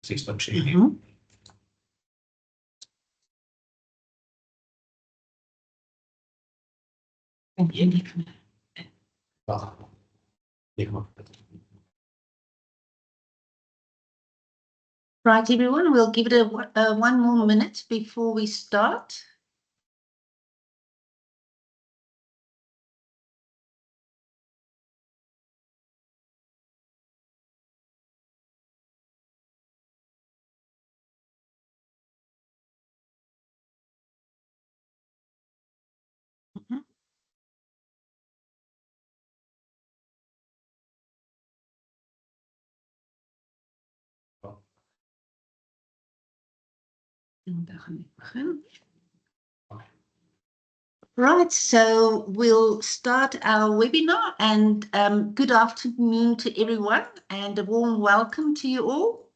Stop sharing. Right, everyone, we'll give it one more minute before we start. Right, so we'll start our webinar, and good afternoon to everyone and a warm welcome to you all.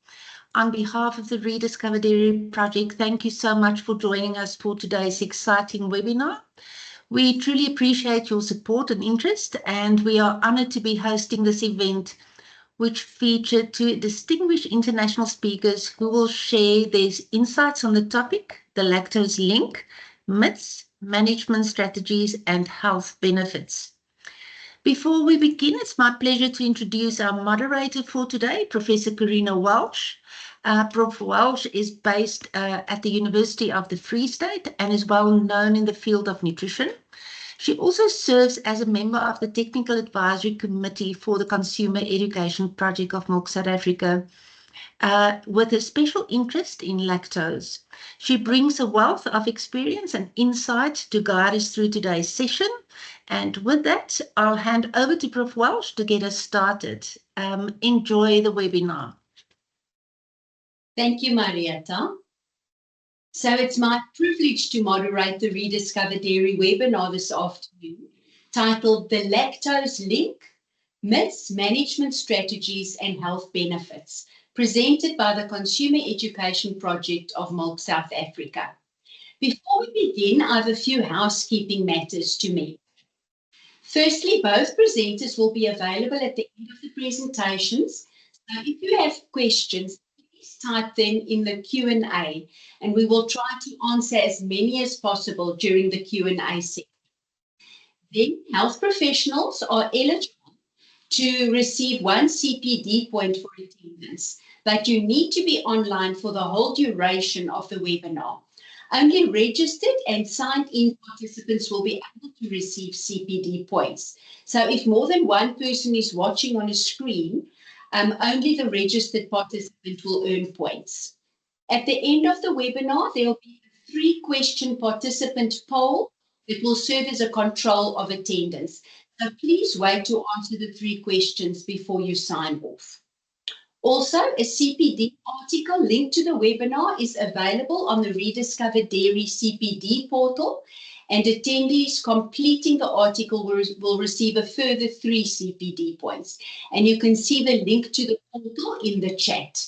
On behalf of the Rediscover Dairy Project, thank you so much for joining us for today's exciting webinar. We truly appreciate your support and interest, and we are honoured to be hosting this event, which featured two distinguished international speakers who will share their insights on the topic, the lactose link, myths, management strategies, and health benefits. Before we begin, it's my pleasure to introduce our moderator for today, Professor Corina Welsh. Prof Welsh is based at the University of the Free State and is well known in the field of nutrition. She also serves as a member of the Technical Advisory Committee for the Consumer Education Project of Milk South Africa, with a special interest in lactose. She brings a wealth of experience and insight to guide us through today's session. And with that, I'll hand over to Prof Welsh to get us started. Enjoy the webinar. Thank you, Marietta. So it's my privilege to moderate the Rediscover Dairy webinar this afternoon, titled The Lactose Link, Myths, Management Strategies and Health Benefits, presented by the Consumer Education Project of Milk South Africa. Before we begin, I have a few housekeeping matters to make. Firstly, both presenters will be available at the end of the presentations. So if you have questions, please type them in the Q&A, and we will try to answer as many as possible during the Q&A session. Then, health professionals are eligible to receive 1 CPD point for attendance, but you need to be online for the whole duration of the webinar. Only registered and signed-in participants will be able to receive CPD points. So if more than one person is watching on a screen, only the registered participant will earn points. At the end of the webinar, there will be a 3-question participant poll that will serve as a control of attendance. So please wait to answer the 3 questions before you sign off. Also, a CPD article linked to the webinar is available on the Rediscover Dairy CPD portal, and attendees completing the article will receive a further 3 CPD points. And you can see the link to the portal in the chat.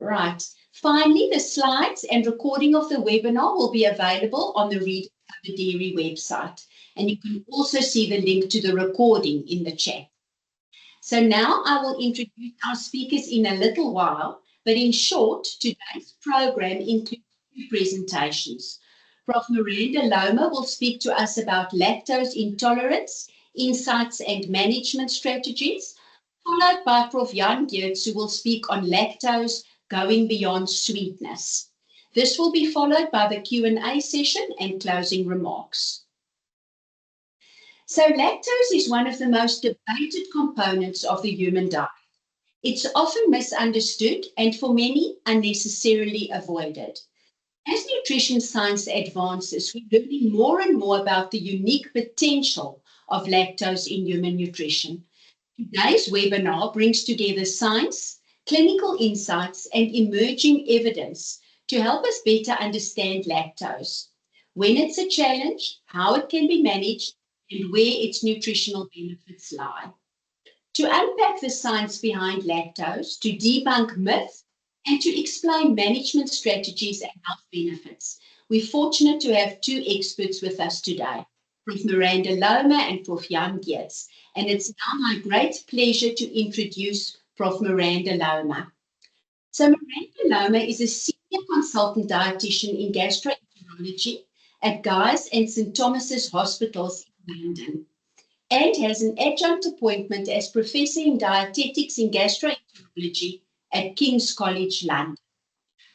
Right. Finally, the slides and recording of the webinar will be available on the Rediscover Dairy website. And you can also see the link to the recording in the chat. So now I will introduce our speakers in a little while, but in short, today's program includes 2 presentations. Prof Miranda Lomer will speak to us about lactose intolerance, insights and management strategies, followed by Prof Geurts, who will speak on lactose going beyond sweetness. This will be followed by the Q&A session and closing remarks. So lactose is one of the most debated components of the human diet. It's often misunderstood and for many unnecessarily avoided. As nutrition science advances, we're learning more and more about the unique potential of lactose in human nutrition. Today's webinar brings together science, clinical insights, and emerging evidence to help us better understand lactose, when it's a challenge, how it can be managed, and where its nutritional benefits lie. To unpack the science behind lactose, to debunk myths, and to explain management strategies and health benefits, we're fortunate to have 2 experts with us today, Prof Miranda Lomer and Prof Geurts. And it's now my great pleasure to introduce Prof Miranda Lomer. So Miranda Lomer is a senior consultant dietitian in gastroenterology at Guy's and St Thomas's Hospitals in London, and has an adjunct appointment as Professor in Dietetics in Gastroenterology at King's College London.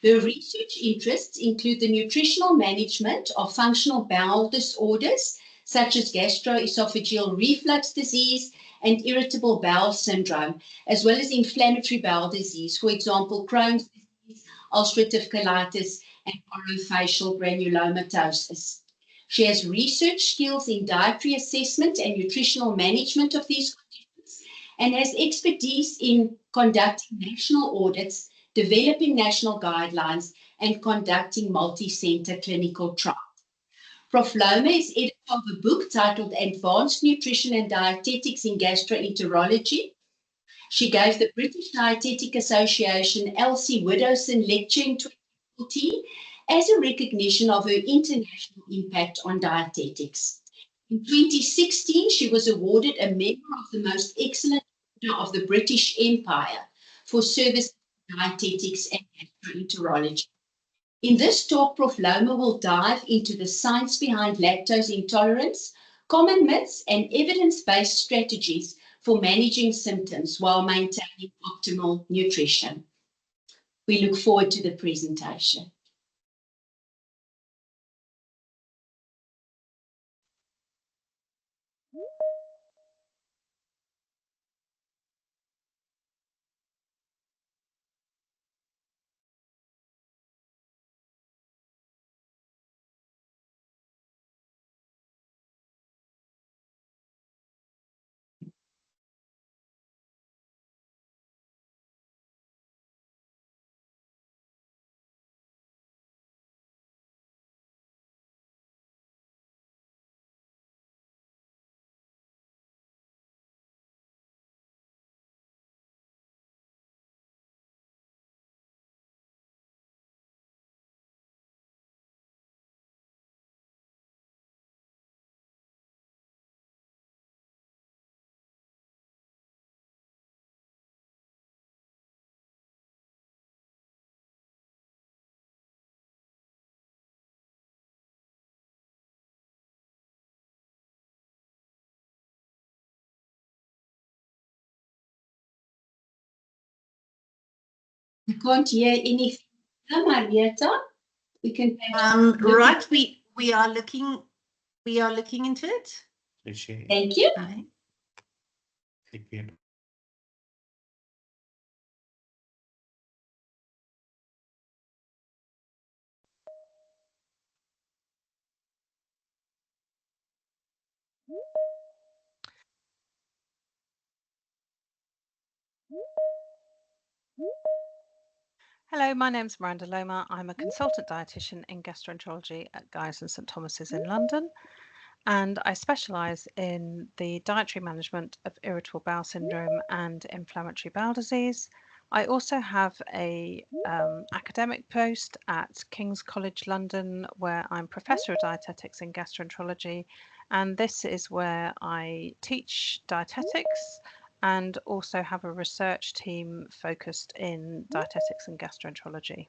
Her research interests include the nutritional management of functional bowel disorders such as gastroesophageal reflux disease and irritable bowel syndrome, as well as inflammatory bowel disease, for example, Crohn's disease, ulcerative colitis, and orofacial granulomatosis. She has research skills in dietary assessment and nutritional management of these conditions, and has expertise in conducting national audits, developing national guidelines, and conducting multi-center clinical trials. Prof Lomer is editor of a book titled Advanced Nutrition and Dietetics in Gastroenterology. She gave the British Dietetic Association Elsie Widdowson Lecture in 2014 as a recognition of her international impact on dietetics. In 2016, she was awarded a member of the Most Excellent Order of the British Empire for service to dietetics and gastroenterology. In this talk, Prof Lomer will dive into the science behind lactose intolerance, common myths, and evidence-based strategies for managing symptoms while maintaining optimal nutrition. We look forward to the presentation. I can't hear anything. Marietta, we can right, we are looking into it. Thank you. Right. Hello, my name's Miranda Lomer. I'm a consultant dietitian in gastroenterology at Guy's and St Thomas's in London, and I specialise in the dietary management of irritable bowel syndrome and inflammatory bowel disease. I also have a academic post at King's College London where I'm Professor of Dietetics in Gastroenterology, and this is where I teach dietetics and also have a research team focused in dietetics and gastroenterology.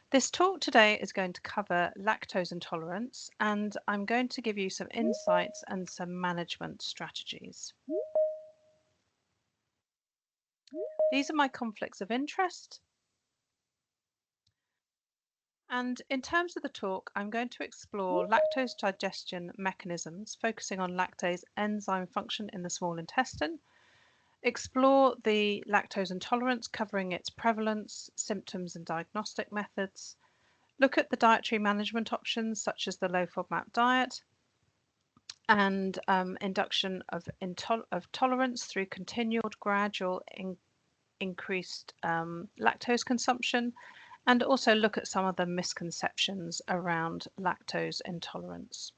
This talk today is going to cover lactose intolerance, and I'm going to give you some insights and some management strategies. These are my conflicts of interest. And in terms of the talk, I'm going to explore lactose digestion mechanisms, focusing on lactase enzyme function in the small intestine, explore the lactose intolerance, covering its prevalence, symptoms and diagnostic methods, look at the dietary management options such as the low FODMAP diet, and induction of tolerance through continued gradual increased lactose consumption, and also look at some of the misconceptions around lactose intolerance.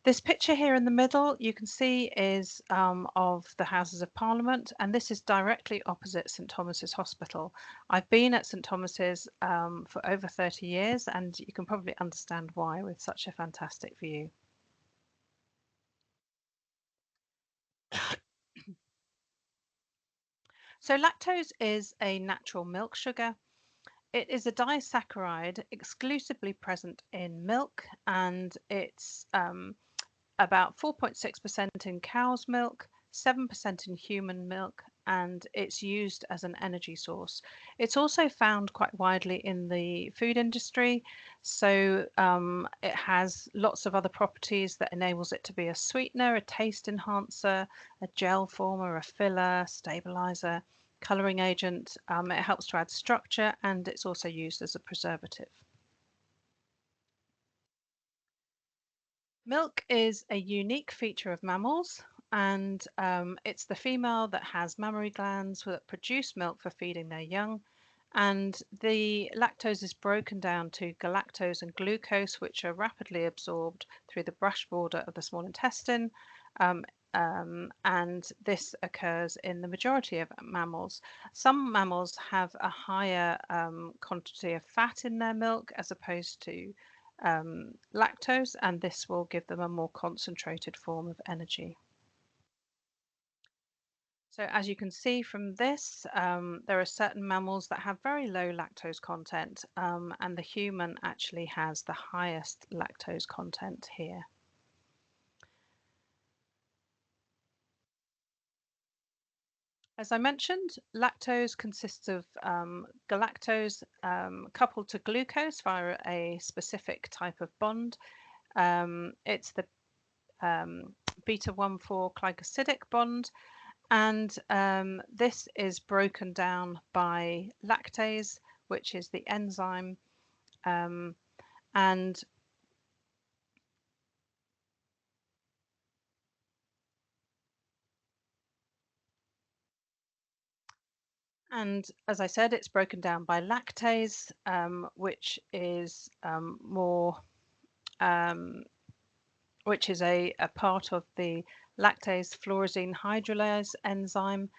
This picture here in the middle, you can see, is of the Houses of Parliament, and this is directly opposite St Thomas's Hospital. I've been at St Thomas's for over 30 years, and you can probably understand why with such a fantastic view. So lactose is a natural milk sugar. It is a disaccharide exclusively present in milk, and it's about 4.6% in cow's milk, 7% in human milk, and it's used as an energy source. It's also found quite widely in the food industry, so it has lots of other properties that enables it to be a sweetener, a taste enhancer, a gel former, a filler, stabilizer, colouring agent. It helps to add structure, and it's also used as a preservative. Milk is a unique feature of mammals, and it's the female that has mammary glands that produce milk for feeding their young. And the lactose is broken down to galactose and glucose, which are rapidly absorbed through the brush border of the small intestine. And this occurs in the majority of mammals. Some mammals have a higher quantity of fat in their milk as opposed to lactose, and this will give them a more concentrated form of energy. So as you can see from this, there are certain mammals that have very low lactose content, and the human actually has the highest lactose content here. As I mentioned, lactose consists of galactose coupled to glucose via a specific type of bond. It's the beta 1,4-glycosidic bond, and this is broken down by lactase, which is the enzyme, and as I said, it's broken down by lactase, which is which is a part of the lactase fluorescein hydrolase enzyme.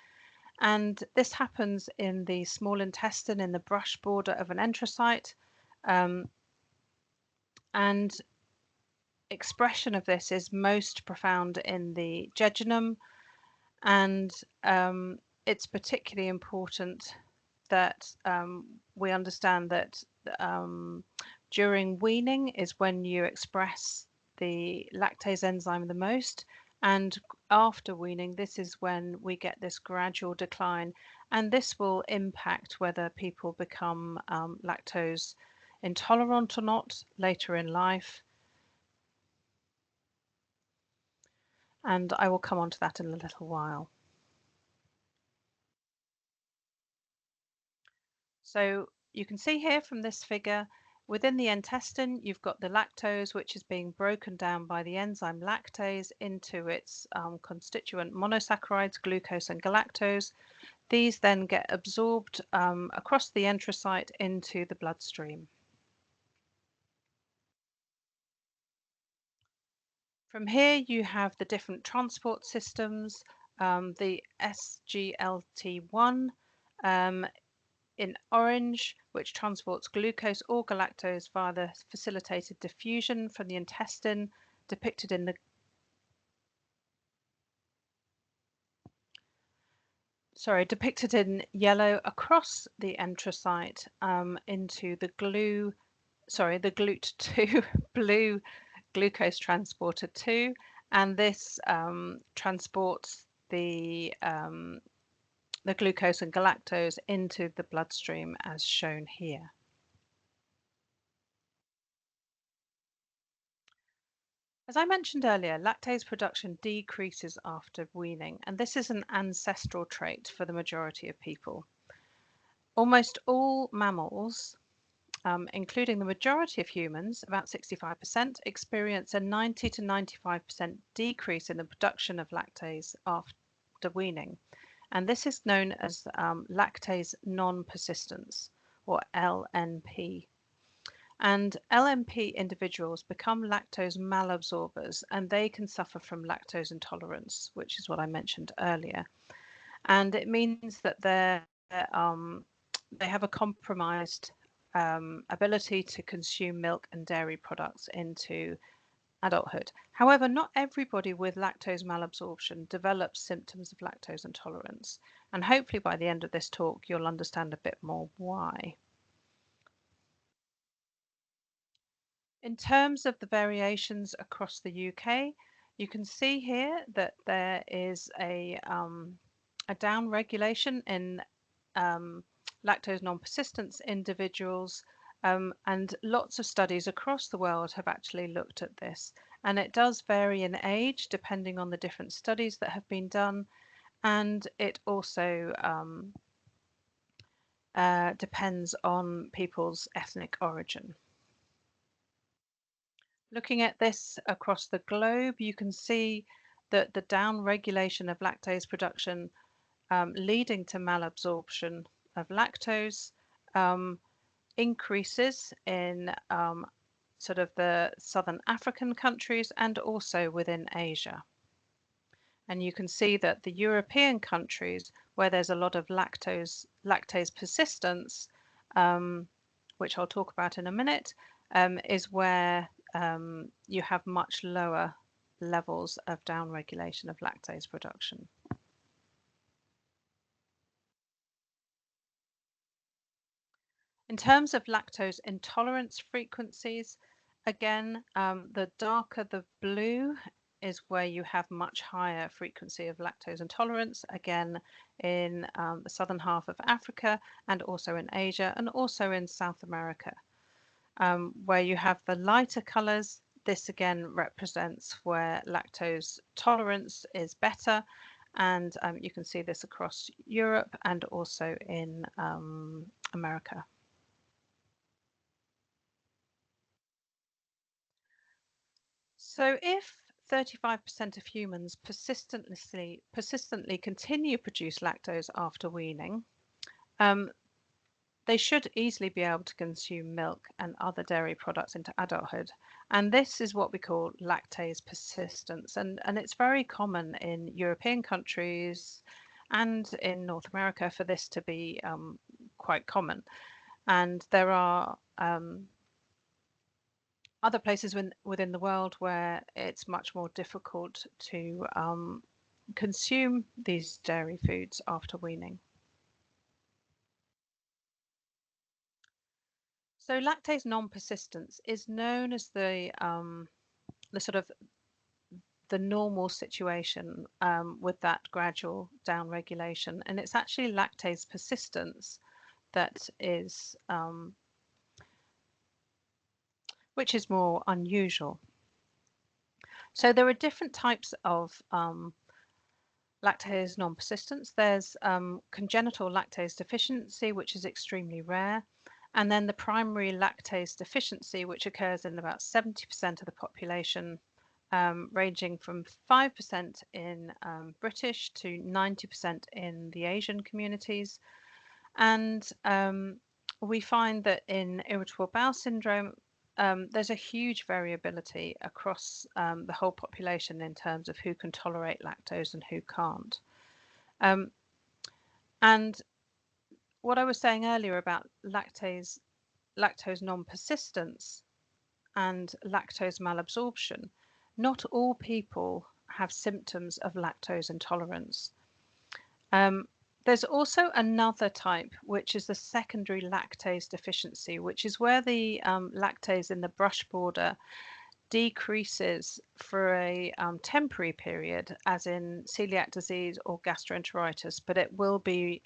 And this happens in the small intestine in the brush border of an enterocyte. And expression of this is most profound in the jejunum. And it's particularly important that we understand that during weaning is when you express the lactase enzyme the most, and after weaning, this is when we get this gradual decline, and this will impact whether people become lactose intolerant or not later in life. And I will come on to that in a little while. So you can see here from this figure, within the intestine, you've got the lactose, which is being broken down by the enzyme lactase into its constituent monosaccharides, glucose and galactose. These then get absorbed across the enterocyte into the bloodstream. From here, you have the different transport systems, the SGLT1 in orange, which transports glucose or galactose via the facilitated diffusion from the intestine, depicted in yellow across the enterocyte into the GLUT2 blue glucose transporter 2, and this transports the glucose and galactose into the bloodstream as shown here. As I mentioned earlier, lactase production decreases after weaning, and this is an ancestral trait for the majority of people. Almost all mammals, including the majority of humans, about 65%, experience a 90 to 95% decrease in the production of lactase after weaning. And this is known as lactase non-persistence, or LNP. And LNP individuals become lactose malabsorbers, and they can suffer from lactose intolerance, which is what I mentioned earlier. And it means that they have a compromised ability to consume milk and dairy products into adulthood. However, not everybody with lactose malabsorption develops symptoms of lactose intolerance, and hopefully by the end of this talk you'll understand a bit more why. In terms of the variations across the UK, you can see here that there is a down regulation in lactose non-persistence individuals, and lots of studies across the world have actually looked at this, and it does vary in age depending on the different studies that have been done, and it also depends on people's ethnic origin. Looking at this across the globe, you can see that the down regulation of lactase production leading to malabsorption of lactose increases in sort of the southern African countries and also within Asia. And you can see that the European countries where there's a lot of lactase persistence, which I'll talk about in a minute, is where you have much lower levels of downregulation of lactase production. In terms of lactose intolerance frequencies, again, the darker the blue is where you have much higher frequency of lactose intolerance, again in the southern half of Africa and also in Asia and also in South America. Where you have the lighter colours, this again represents where lactose tolerance is better, and you can see this across Europe and also in America. So if 35% of humans persistently continue to produce lactose after weaning, they should easily be able to consume milk and other dairy products into adulthood. And this is what we call lactase persistence. And it's very common in European countries and in North America for this to be quite common. And there are other places within the world where it's much more difficult to consume these dairy foods after weaning. So lactase non-persistence is known as the sort of the normal situation with that gradual downregulation, and it's actually lactase persistence that is which is more unusual. So there are different types of lactase non-persistence. There's congenital lactase deficiency, which is extremely rare, and then the primary lactase deficiency, which occurs in about 70% of the population, ranging from 5% in British to 90% in the Asian communities. And we find that in irritable bowel syndrome, there's a huge variability across the whole population in terms of who can tolerate lactose and who can't. And what I was saying earlier about lactose non-persistence and lactose malabsorption, not all people have symptoms of lactose intolerance. There's also another type, which is the secondary lactase deficiency, which is where the lactase in the brush border decreases for a temporary period, as in celiac disease or gastroenteritis, but it will be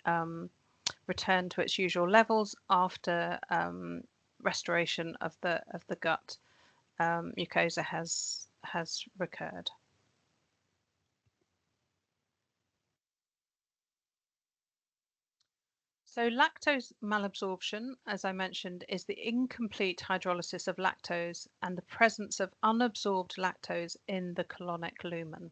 returned to its usual levels after restoration of the gut mucosa has recurred. So lactose malabsorption, as I mentioned, is the incomplete hydrolysis of lactose and the presence of unabsorbed lactose in the colonic lumen.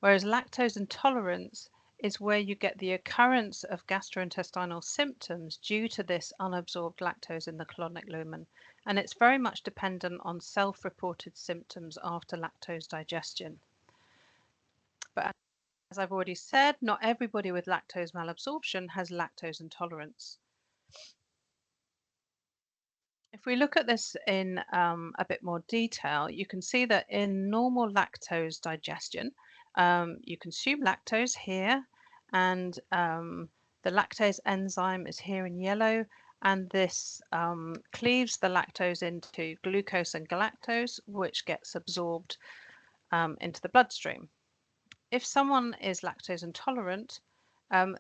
Whereas lactose intolerance is where you get the occurrence of gastrointestinal symptoms due to this unabsorbed lactose in the colonic lumen. And it's very much dependent on self-reported symptoms after lactose digestion. But as I've already said, not everybody with lactose malabsorption has lactose intolerance. If we look at this in a bit more detail, you can see that in normal lactose digestion, you consume lactose here, and the lactase enzyme is here in yellow, and this cleaves the lactose into glucose and galactose, which gets absorbed into the bloodstream. If someone is lactose intolerant,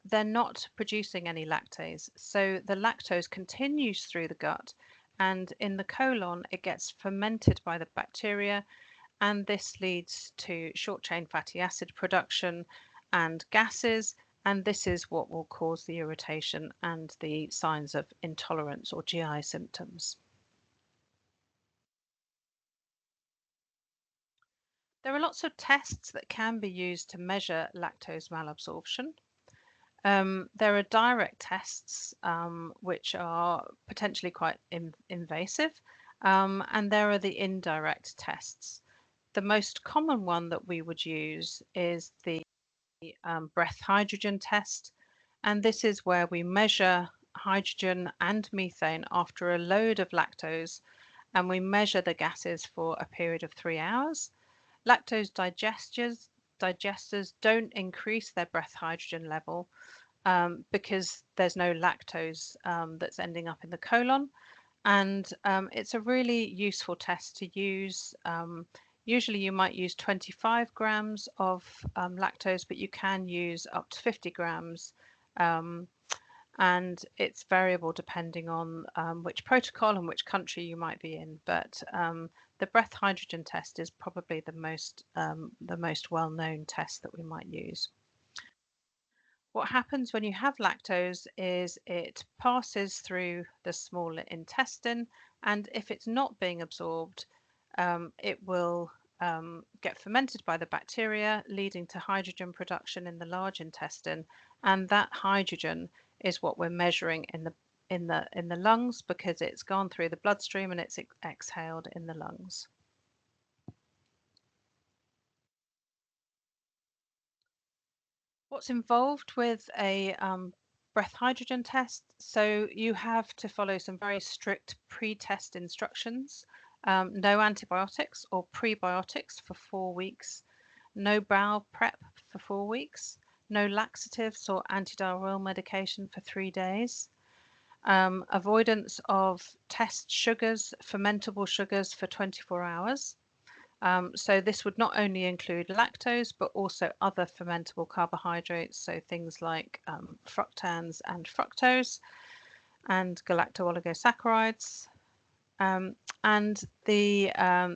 they're not producing any lactase. So the lactose continues through the gut, and in the colon, it gets fermented by the bacteria, and this leads to short chain fatty acid production and gases. And this is what will cause the irritation and the signs of intolerance or GI symptoms. There are lots of tests that can be used to measure lactose malabsorption. There are direct tests, which are potentially quite invasive, and there are the indirect tests. The most common one that we would use is the breath hydrogen test, and this is where we measure hydrogen and methane after a load of lactose, and we measure the gases for a period of 3 hours. Lactose digesters don't increase their breath hydrogen level because there's no lactose that's ending up in the colon. And it's a really useful test to use. Usually you might use 25 grams of lactose, but you can use up to 50 grams. And it's variable depending on which protocol and which country you might be in. But the breath hydrogen test is probably the most well-known test that we might use. What happens when you have lactose is it passes through the small intestine, and if it's not being absorbed, it will get fermented by the bacteria, leading to hydrogen production in the large intestine, and that hydrogen is what we're measuring in the lungs because it's gone through the bloodstream and it's exhaled in the lungs. What's involved with a breath hydrogen test? So you have to follow some very strict pre-test instructions. No antibiotics or prebiotics for 4 weeks. No bowel prep for 4 weeks. No laxatives or antidiarrheal medication for 3 days. Avoidance of test sugars, fermentable sugars for 24 hours. So this would not only include lactose, but also other fermentable carbohydrates, so things like fructans and fructose and galacto-oligosaccharides. And the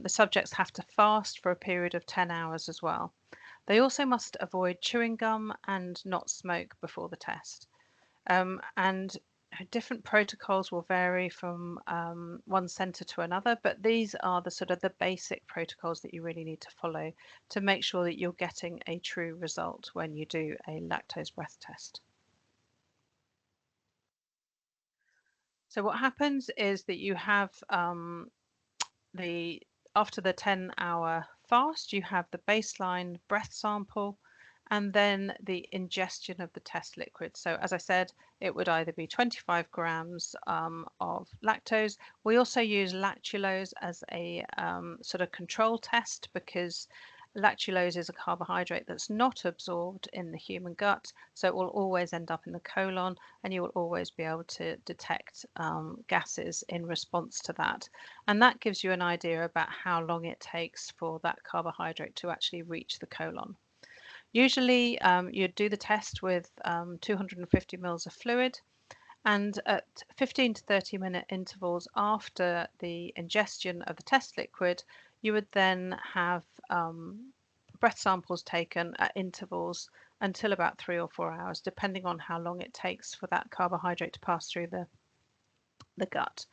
subjects have to fast for a period of 10 hours as well. They also must avoid chewing gum and not smoke before the test. And different protocols will vary from one centre to another, but these are the sort of the basic protocols that you really need to follow to make sure that you're getting a true result when you do a lactose breath test. So what happens is that you have after the 10-hour fast, you have the baseline breath sample and then the ingestion of the test liquid. So as I said, it would either be 25 grams of lactose. We also use lactulose as a sort of control test because lactulose is a carbohydrate that's not absorbed in the human gut, so it will always end up in the colon, and you will always be able to detect gases in response to that. And that gives you an idea about how long it takes for that carbohydrate to actually reach the colon. Usually you'd do the test with 250 mils of fluid, and at 15 to 30-minute intervals after the ingestion of the test liquid, you would then have breath samples taken at intervals until about 3 or 4 hours, depending on how long it takes for that carbohydrate to pass through the gut.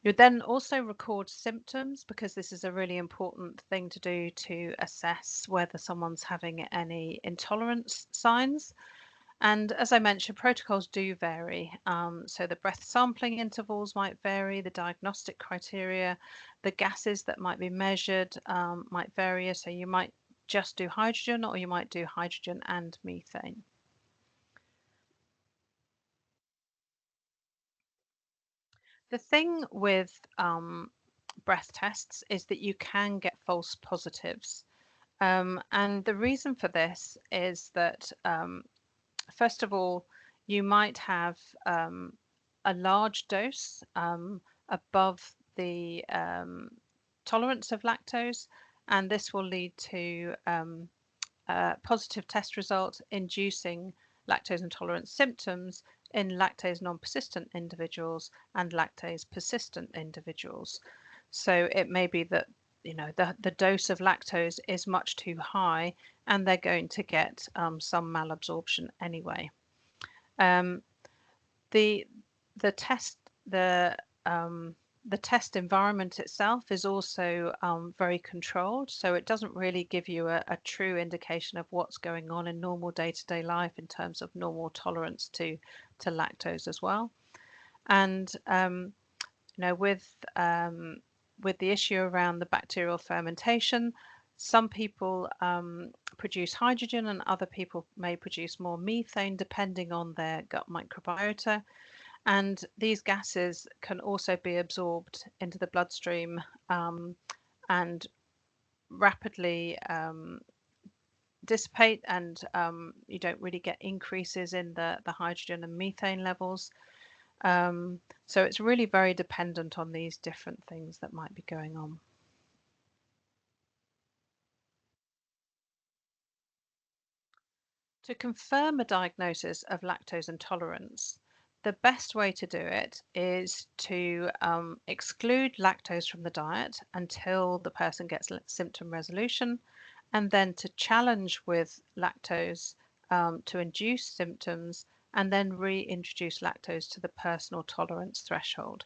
You'd then also record symptoms because this is a really important thing to do to assess whether someone's having any intolerance signs. And as I mentioned, protocols do vary. So the breath sampling intervals might vary, the diagnostic criteria, the gases that might be measured might vary. So you might just do hydrogen or you might do hydrogen and methane. The thing with breath tests is that you can get false positives. And the reason for this is that, first of all, you might have a large dose above the tolerance of lactose, and this will lead to a positive test result inducing lactose intolerance symptoms in lactase non-persistent individuals and lactase persistent individuals. So it may be that the dose of lactose is much too high and they're going to get some malabsorption anyway. The test the test environment itself is also very controlled, so it doesn't really give you a true indication of what's going on in normal day-to-day life in terms of normal tolerance to lactose as well. And with the issue around the bacterial fermentation, some people produce hydrogen and other people may produce more methane depending on their gut microbiota. And these gases can also be absorbed into the bloodstream and rapidly dissipate, and you don't really get increases in the hydrogen and methane levels. So it's really very dependent on these different things that might be going on. To confirm a diagnosis of lactose intolerance, the best way to do it is to exclude lactose from the diet until the person gets symptom resolution, and then to challenge with lactose to induce symptoms, and then reintroduce lactose to the personal tolerance threshold.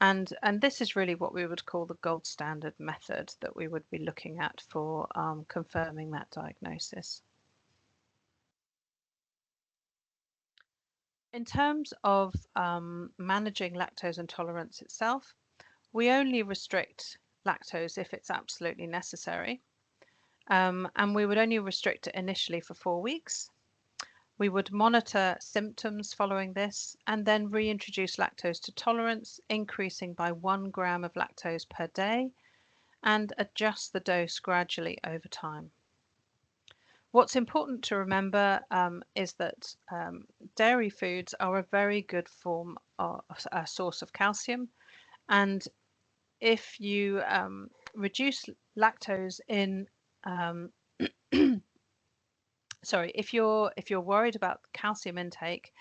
And this is really what we would call the gold standard method that we would be looking at for confirming that diagnosis. In terms of managing lactose intolerance itself, we only restrict lactose if it's absolutely necessary. And we would only restrict it initially for 4 weeks. We would monitor symptoms following this and then reintroduce lactose to tolerance, increasing by 1 gram of lactose per day, and adjust the dose gradually over time. What's important to remember is that dairy foods are a very good form of a source of calcium, and if you reduce lactose in sorry, if you're worried about calcium intake,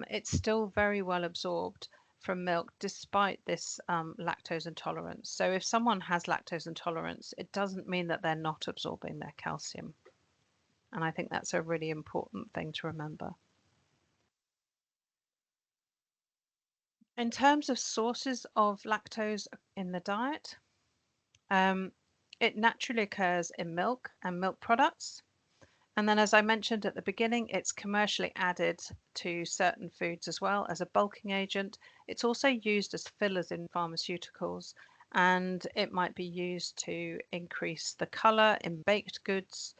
it's still very well absorbed from milk despite this lactose intolerance. So if someone has lactose intolerance, it doesn't mean that they're not absorbing their calcium. And I think that's a really important thing to remember. In terms of sources of lactose in the diet, it naturally occurs in milk and milk products. And then, as I mentioned at the beginning, it's commercially added to certain foods as well as a bulking agent. It's also used as fillers in pharmaceuticals, and it might be used to increase the color in baked goods.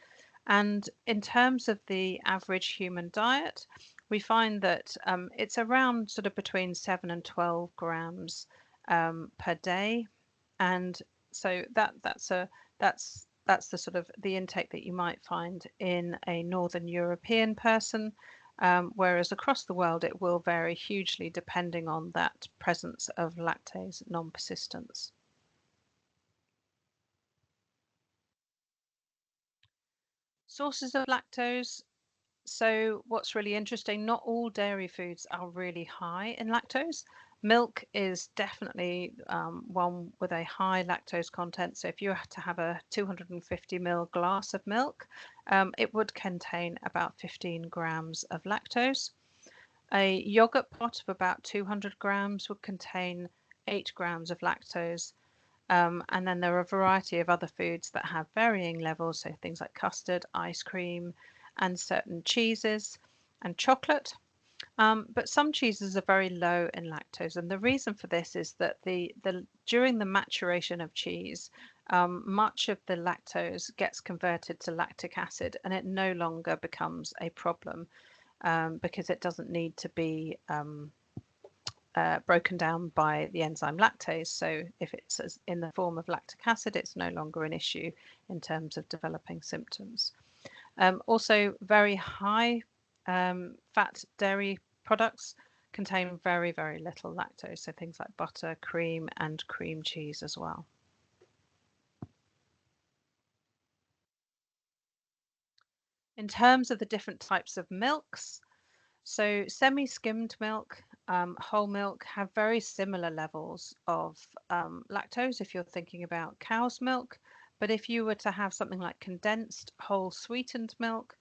And in terms of the average human diet, we find that it's around sort of between 7 and 12 grams per day. And so that's the sort of the intake that you might find in a Northern European person, whereas across the world it will vary hugely depending on that presence of lactase non-persistence. Sources of lactose. So what's really interesting, not all dairy foods are really high in lactose. Milk is definitely one with a high lactose content. So if you had to have a 250 ml glass of milk, it would contain about 15 grams of lactose. A yogurt pot of about 200 grams would contain 8 grams of lactose. And then there are a variety of other foods that have varying levels, so things like custard, ice cream, and certain cheeses and chocolate. But some cheeses are very low in lactose, and the reason for this is that during the maturation of cheese, much of the lactose gets converted to lactic acid, and it no longer becomes a problem because it doesn't need to be broken down by the enzyme lactase. So if it's in the form of lactic acid, it's no longer an issue in terms of developing symptoms. Also, very high fat dairy products contain very, very little lactose. So things like butter, cream, and cream cheese as well. In terms of the different types of milks, so semi-skimmed milk, whole milk have very similar levels of lactose if you're thinking about cow's milk. But if you were to have something like condensed whole sweetened milk,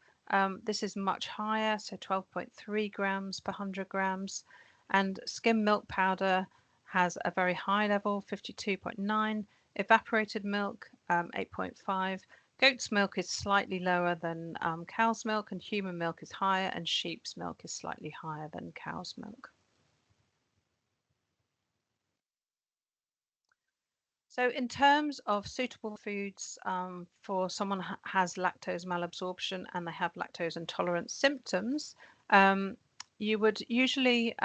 this is much higher, so 12.3 grams per 100 grams. And skim milk powder has a very high level, 52.9. Evaporated milk, 8.5. Goat's milk is slightly lower than cow's milk, and human milk is higher, and sheep's milk is slightly higher than cow's milk. So in terms of suitable foods for someone who has lactose malabsorption and they have lactose intolerance symptoms, you would usually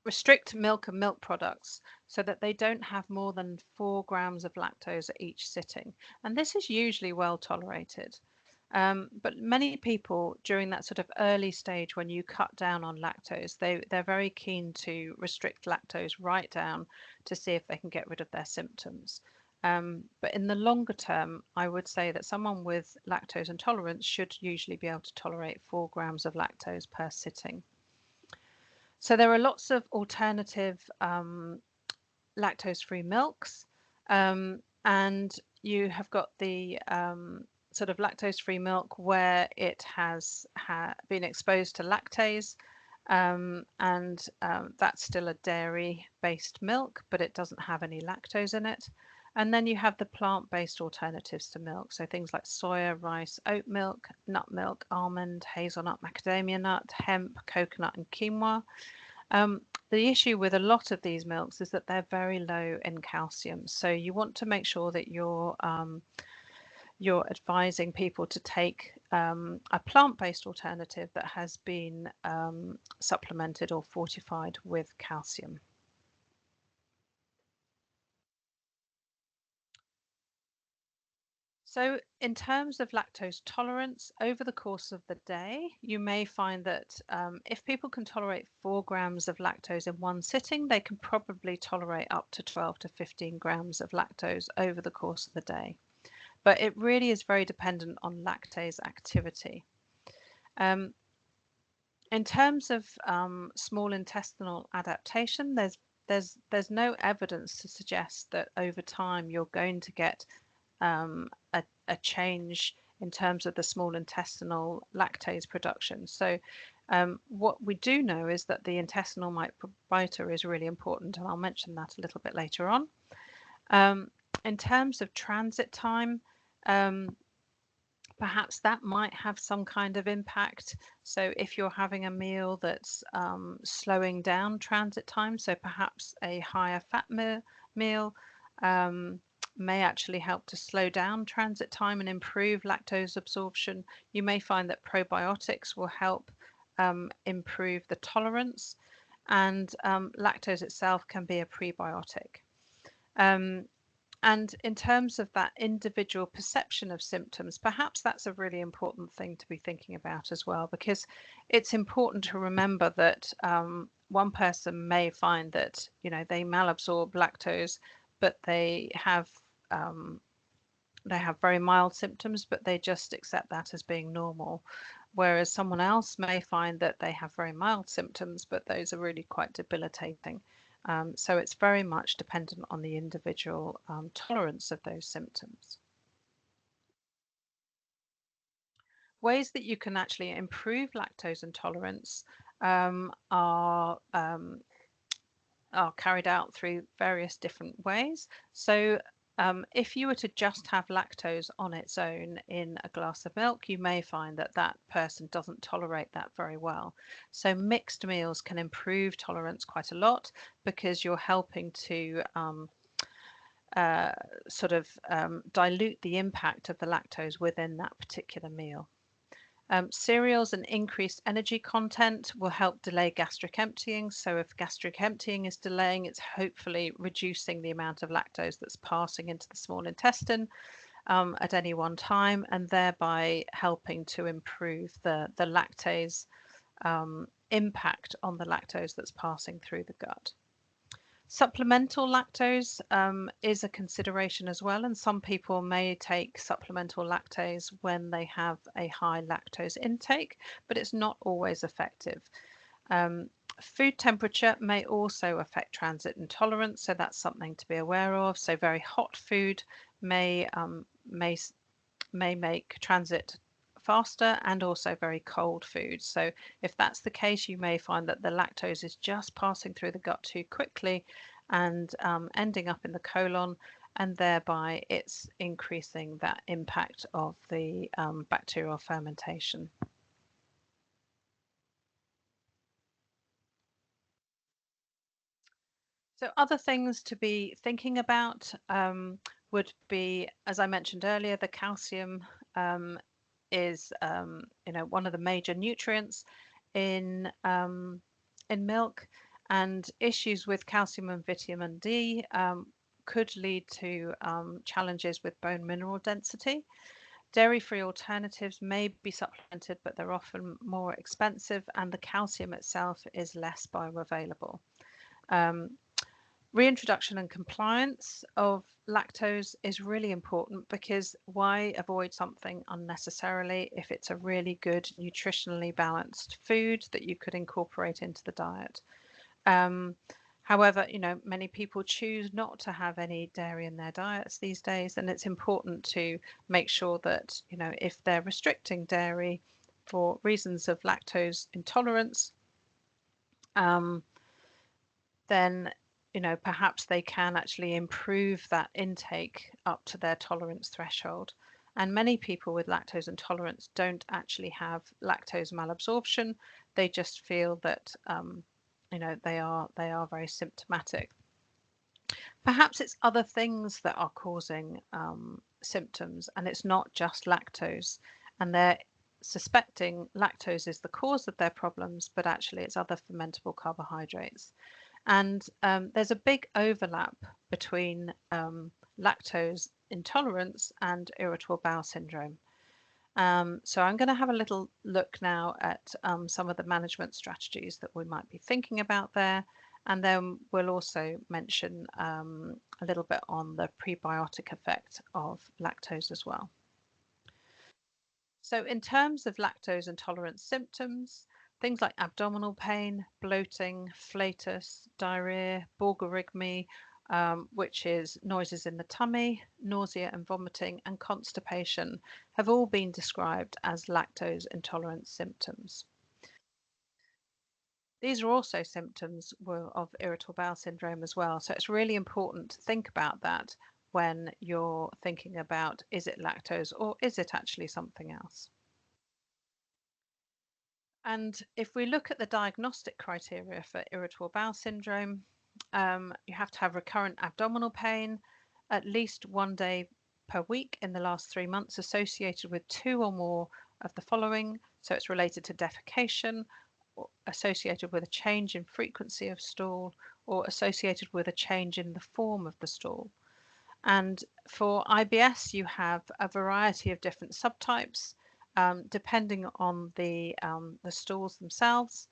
restrict milk and milk products so that they don't have more than 4 grams of lactose at each sitting. And this is usually well tolerated. But many people during that sort of early stage when you cut down on lactose, they're very keen to restrict lactose right down to see if they can get rid of their symptoms. But in the longer term, I would say that someone with lactose intolerance should usually be able to tolerate 4 grams of lactose per sitting. So there are lots of alternative lactose-free milks, and you have got the sort of lactose-free milk where it has been exposed to lactase, and that's still a dairy-based milk, but it doesn't have any lactose in it. And then you have the plant-based alternatives to milk, so things like soya, rice, oat milk, nut milk, almond, hazelnut, macadamia nut, hemp, coconut, and quinoa. The issue with a lot of these milks is that they're very low in calcium, so you want to make sure that you're advising people to take a plant-based alternative that has been supplemented or fortified with calcium. So in terms of lactose tolerance, over the course of the day, you may find that if people can tolerate 4 grams of lactose in one sitting, they can probably tolerate up to 12 to 15 grams of lactose over the course of the day. But it really is very dependent on lactase activity. In terms of small intestinal adaptation, there's no evidence to suggest that over time you're going to get a change in terms of the small intestinal lactase production. So what we do know is that the intestinal microbiota is really important, and I'll mention that a little bit later on. In terms of transit time, perhaps that might have some kind of impact. So if you're having a meal that's slowing down transit time, so perhaps a higher fat meal may actually help to slow down transit time and improve lactose absorption. You may find that probiotics will help improve the tolerance, and lactose itself can be a prebiotic. And in terms of that individual perception of symptoms, perhaps that's a really important thing to be thinking about as well, because it's important to remember that one person may find that, you know, they malabsorb lactose, but they have very mild symptoms, but they just accept that as being normal. Whereas someone else may find that they have very mild symptoms, but those are really quite debilitating. So it's very much dependent on the individual tolerance of those symptoms. Ways that you can actually improve lactose intolerance are carried out through various different ways. So if you were to just have lactose on its own in a glass of milk, you may find that that person doesn't tolerate that very well. So mixed meals can improve tolerance quite a lot, because you're helping to dilute the impact of the lactose within that particular meal. Cereals and increased energy content will help delay gastric emptying. So if gastric emptying is delaying, it's hopefully reducing the amount of lactose that's passing into the small intestine at any one time, and thereby helping to improve the lactase impact on the lactose that's passing through the gut. Supplemental lactose is a consideration as well, and some people may take supplemental lactase when they have a high lactose intake, but it's not always effective. Food temperature may also affect transit intolerance, so that's something to be aware of. So very hot food may make transit faster, and also very cold food. So if that's the case, you may find that the lactose is just passing through the gut too quickly and ending up in the colon, and thereby it's increasing that impact of the bacterial fermentation. So other things to be thinking about would be, as I mentioned earlier, the calcium is one of the major nutrients in milk, and issues with calcium and vitamin D could lead to challenges with bone mineral density. Dairy-free alternatives may be supplemented, but they're often more expensive, and the calcium itself is less bioavailable. Reintroduction and compliance of lactose is really important, because why avoid something unnecessarily if it's a really good nutritionally balanced food that you could incorporate into the diet. However, many people choose not to have any dairy in their diets these days, and it's important to make sure that, if they're restricting dairy for reasons of lactose intolerance, then perhaps they can actually improve that intake up to their tolerance threshold. And many people with lactose intolerance don't actually have lactose malabsorption. They just feel that they are very symptomatic. Perhaps it's other things that are causing symptoms, and it's not just lactose, and they're suspecting lactose is the cause of their problems, but actually it's other fermentable carbohydrates. And there's a big overlap between lactose intolerance and irritable bowel syndrome. So I'm going to have a little look now at some of the management strategies that we might be thinking about there. And then we'll also mention a little bit on the prebiotic effect of lactose as well. So in terms of lactose intolerance symptoms, things like abdominal pain, bloating, flatus, diarrhea, bulgorrhea, which is noises in the tummy, nausea and vomiting, and constipation, have all been described as lactose intolerance symptoms. These are also symptoms of irritable bowel syndrome as well. So it's really important to think about that when you're thinking about, is it lactose or is it actually something else? And if we look at the diagnostic criteria for irritable bowel syndrome, you have to have recurrent abdominal pain, at least 1 day per week in the last 3 months, associated with 2 or more of the following. So it's related to defecation, or associated with a change in frequency of stool, or associated with a change in the form of the stool. And for IBS, you have a variety of different subtypes, depending on the stools themselves.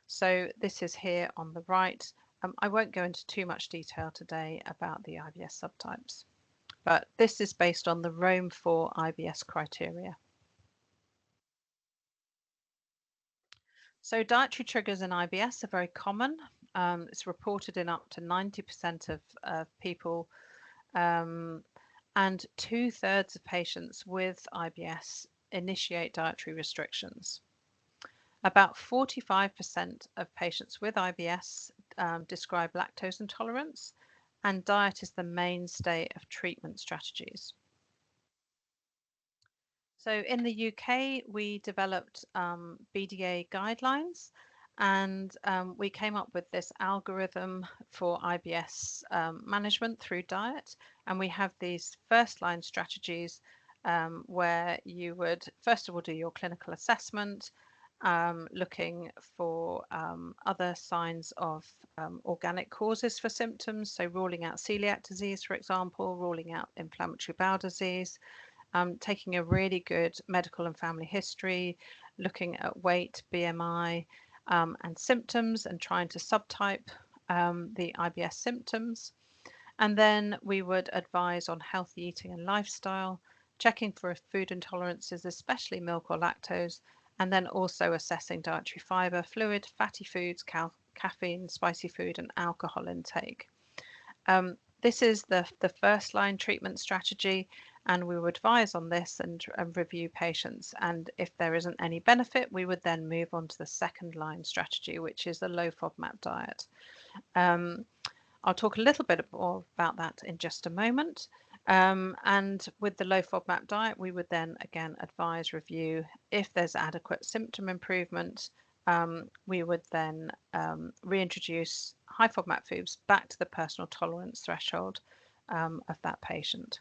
So this is here on the right. I won't go into too much detail today about the IBS subtypes, but this is based on the Rome 4 IBS criteria. So dietary triggers in IBS are very common. It's reported in up to 90% of people, and 2/3 of patients with IBS initiate dietary restrictions. About 45% of patients with IBS describe lactose intolerance, and diet is the mainstay of treatment strategies. So in the UK, we developed BDA guidelines, and we came up with this algorithm for IBS management through diet. And we have these first line strategies where you would first of all do your clinical assessment, looking for other signs of organic causes for symptoms, so ruling out celiac disease, for example, ruling out inflammatory bowel disease, taking a really good medical and family history, looking at weight, BMI, and symptoms, and trying to subtype the IBS symptoms. And then we would advise on healthy eating and lifestyle, checking for food intolerances, especially milk or lactose, and then also assessing dietary fibre, fluid, fatty foods, caffeine, spicy food, and alcohol intake. This is the first line treatment strategy, and we would advise on this and review patients. And if there isn't any benefit, we would then move on to the second line strategy, which is the low FODMAP diet. I'll talk a little bit more about that in just a moment. And with the low FODMAP diet, we would then again advise review. If there's adequate symptom improvement, we would then reintroduce high FODMAP foods back to the personal tolerance threshold of that patient.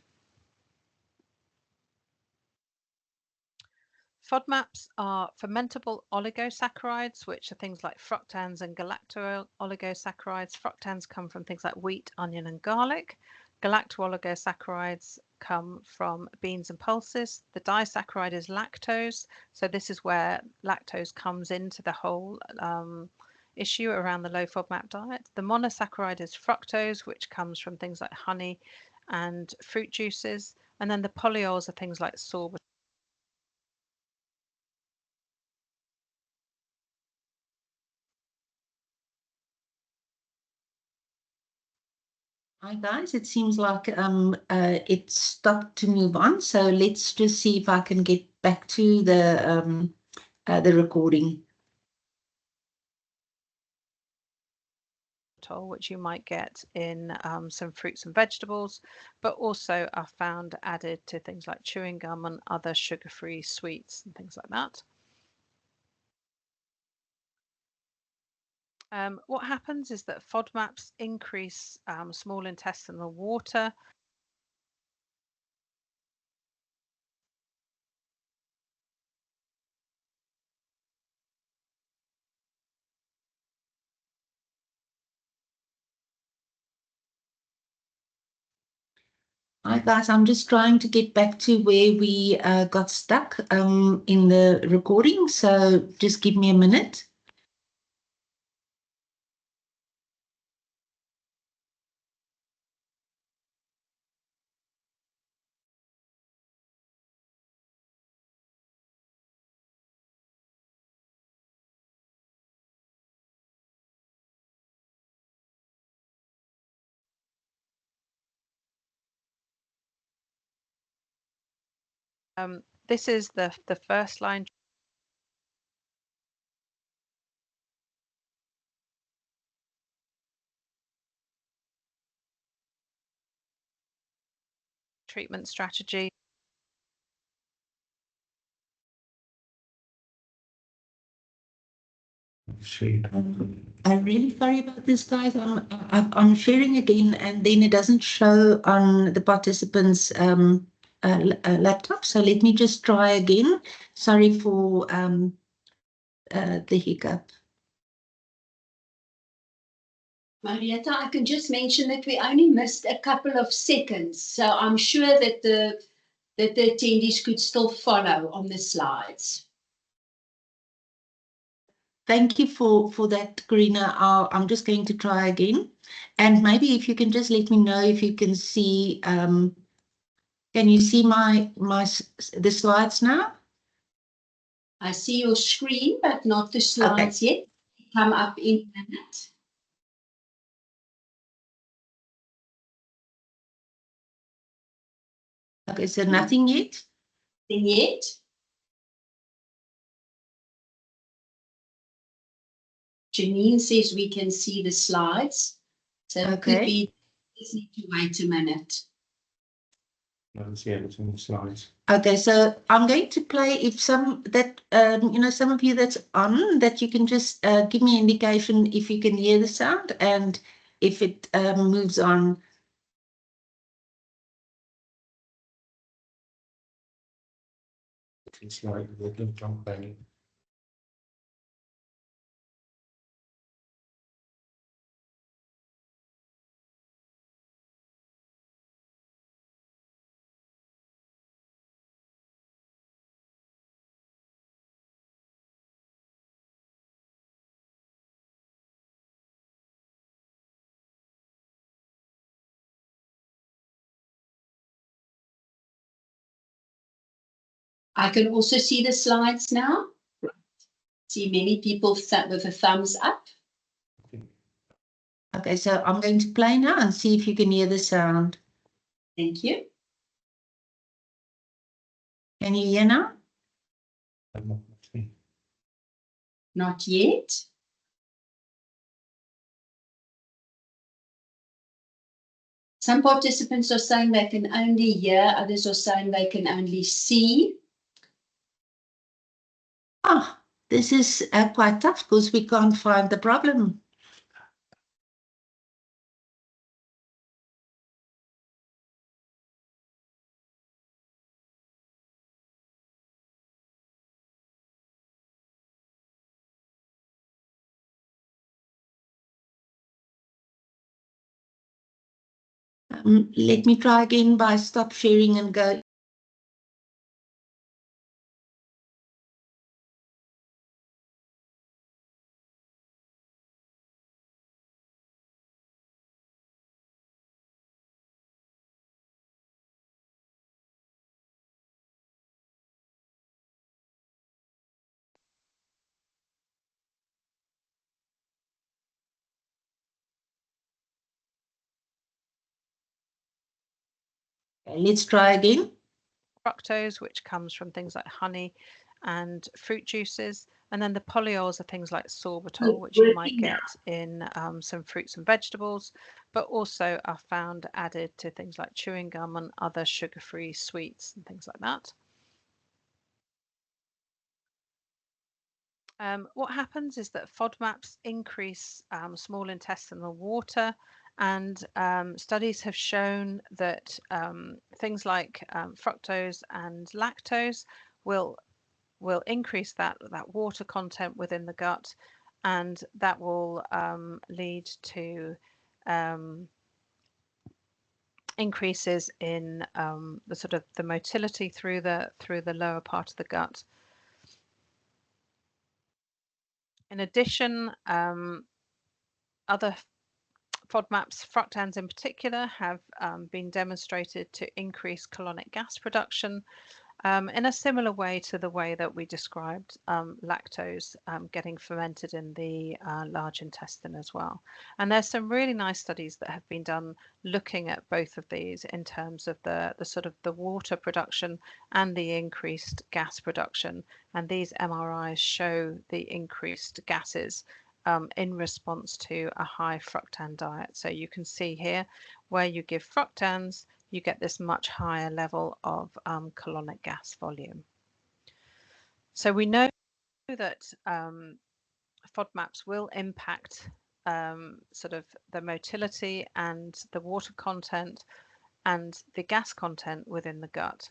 FODMAPs are fermentable oligosaccharides, which are things like fructans and galacto-oligosaccharides. Fructans come from things like wheat, onion, and garlic. Galacto-oligosaccharides come from beans and pulses. The disaccharide is lactose, so this is where lactose comes into the whole issue around the low FODMAP diet. The monosaccharide is fructose, which comes from things like honey and fruit juices. And then the polyols are things like sorbitol. Hi guys, it seems like it stopped to move on, so let's just see if I can get back to the recording. Which you might get in some fruits and vegetables, but also are found added to things like chewing gum and other sugar-free sweets and things like that. What happens is that FODMAPs increase small intestinal water. Hi guys, I'm just trying to get back to where we got stuck in the recording, so just give me a minute. This is the first line treatment strategy. I'm really sorry about this, guys. I'm sharing again, and then it doesn't show on the participants' laptop. So let me just try again. Sorry for the hiccup. Marietta, I can just mention that we only missed a couple of seconds, so I'm sure that the attendees could still follow on the slides. Thank you for that, Karina. I'm just going to try again. And maybe if you can just let me know if you can see, can you see the slides now? I see your screen, but not the slides yet. Come up in a minute. Okay, so nothing yet? Nothing yet. Janine says we can see the slides. So it could be, just need to wait a minute. Slides. Okay, so I'm going to play if some of you that's on, that you can just give me an indication if you can hear the sound and if it moves on. It's like the campaign. I can also see the slides now. See many people with a thumbs up. Okay, so I'm going to play now and see if you can hear the sound. Thank you. Can you hear now? Not yet. Some participants are saying they can only hear, others are saying they can only see. Ah, this is quite tough because we can't find the problem. Let me try again by stop sharing and go. Let's try again. Fructose, which comes from things like honey and fruit juices. And then the polyols are things like sorbitol, which you might get in some fruits and vegetables, but also are found added to things like chewing gum and other sugar-free sweets and things like that. What happens is that FODMAPs increase small intestinal water, and studies have shown that things like fructose and lactose will increase that water content within the gut, and that will lead to increases in the motility through the lower part of the gut. In addition, other FODMAPs, fructans in particular, have been demonstrated to increase colonic gas production in a similar way to the way that we described lactose getting fermented in the large intestine as well. And there's some really nice studies that have been done looking at both of these in terms of the water production and the increased gas production. And these MRIs show the increased gases in response to a high fructan diet. So you can see here where you give fructans, you get this much higher level of colonic gas volume. So we know that FODMAPs will impact the motility and the water content and the gas content within the gut.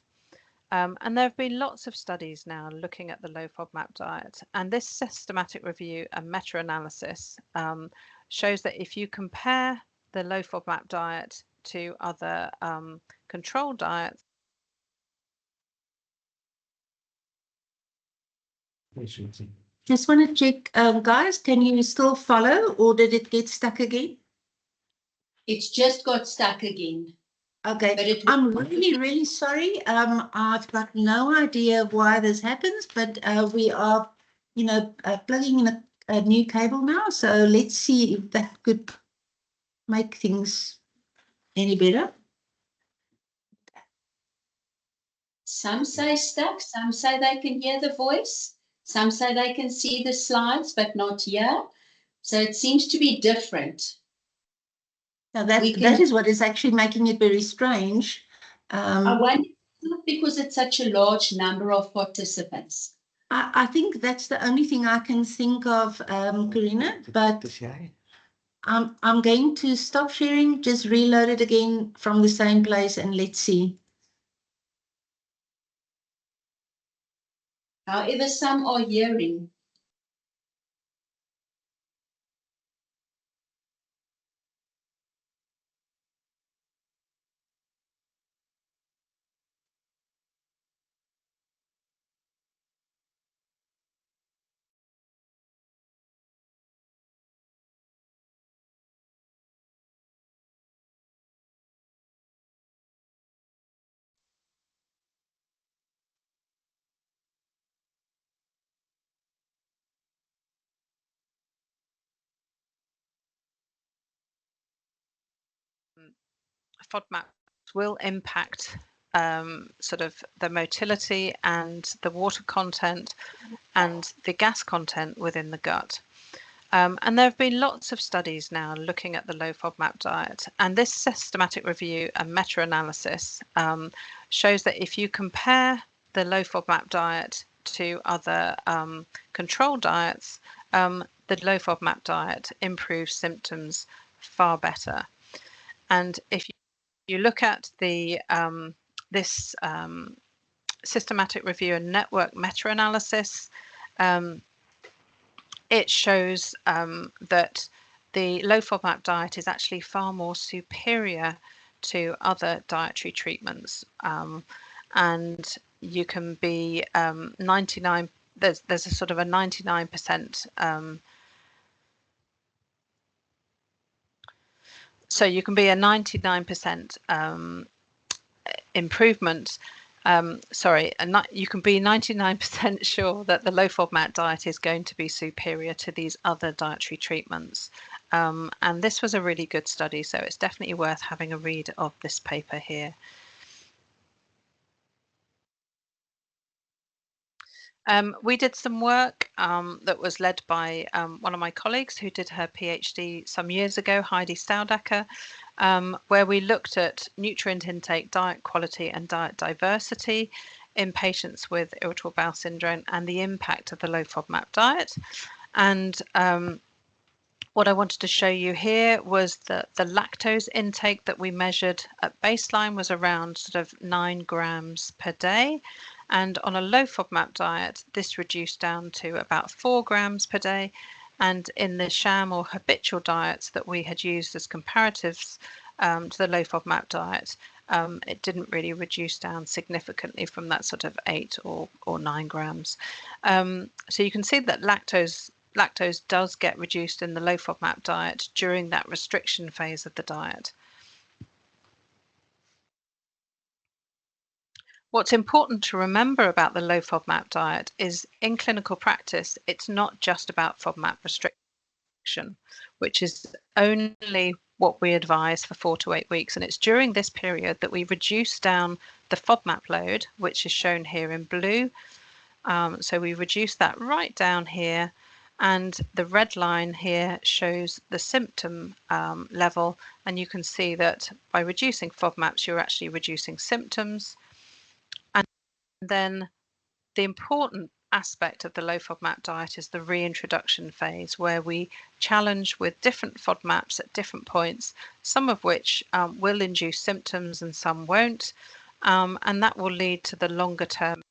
And there have been lots of studies now looking at the low FODMAP diet, and this systematic review and meta-analysis shows that if you compare the low FODMAP diet to other controlled diets. Just want to check, guys, can you still follow, or did it get stuck again? It's just got stuck again. Okay, but I'm really, really sorry. I've got no idea why this happens, but we are, plugging in a new cable now. So let's see if that could make things any better. Some say stuck, some say they can hear the voice, some say they can see the slides, but not hear. So it seems to be different. Now that is what is actually making it very strange. I wonder because it's such a large number of participants. I think that's the only thing I can think of, Karina, but I'm going to stop sharing, just reload it again from the same place, and let's see. However, some are hearing. FODMAPs will impact sort of the motility and the water content and the gas content within the gut. And there have been lots of studies now looking at the low FODMAP diet, and this systematic review and meta-analysis shows that if you compare the low FODMAP diet to other control diets, the low FODMAP diet improves symptoms far better. And if you look at the this systematic review and network meta-analysis, it shows that the low FODMAP diet is actually far more superior to other dietary treatments, and you can be 99. There's a sort of a 99%. So you can be a 99% improvement. You can be 99% sure that the low FODMAP diet is going to be superior to these other dietary treatments. And this was a really good study, so it's definitely worth having a read of this paper here. We did some work that was led by one of my colleagues who did her PhD some years ago, Heidi Staudacker, where we looked at nutrient intake, diet quality and diet diversity in patients with irritable bowel syndrome and the impact of the low FODMAP diet. And what I wanted to show you here was that the lactose intake that we measured at baseline was around sort of 9 grams per day. And on a low FODMAP diet, this reduced down to about 4 grams per day. And in the sham or habitual diets that we had used as comparatives to the low FODMAP diet, it didn't really reduce down significantly from that sort of 8 or 9 grams. So you can see that lactose does get reduced in the low FODMAP diet during that restriction phase of the diet. What's important to remember about the low FODMAP diet is in clinical practice, it's not just about FODMAP restriction, which is only what we advise for 4 to 8 weeks. And it's during this period that we reduce down the FODMAP load, which is shown here in blue. So we reduce that right down here. And the red line here shows the symptom level. And you can see that by reducing FODMAPs, you're actually reducing symptoms. And then the important aspect of the low FODMAP diet is the reintroduction phase, where we challenge with different FODMAPs at different points, some of which will induce symptoms and some won't. And that will lead to the longer term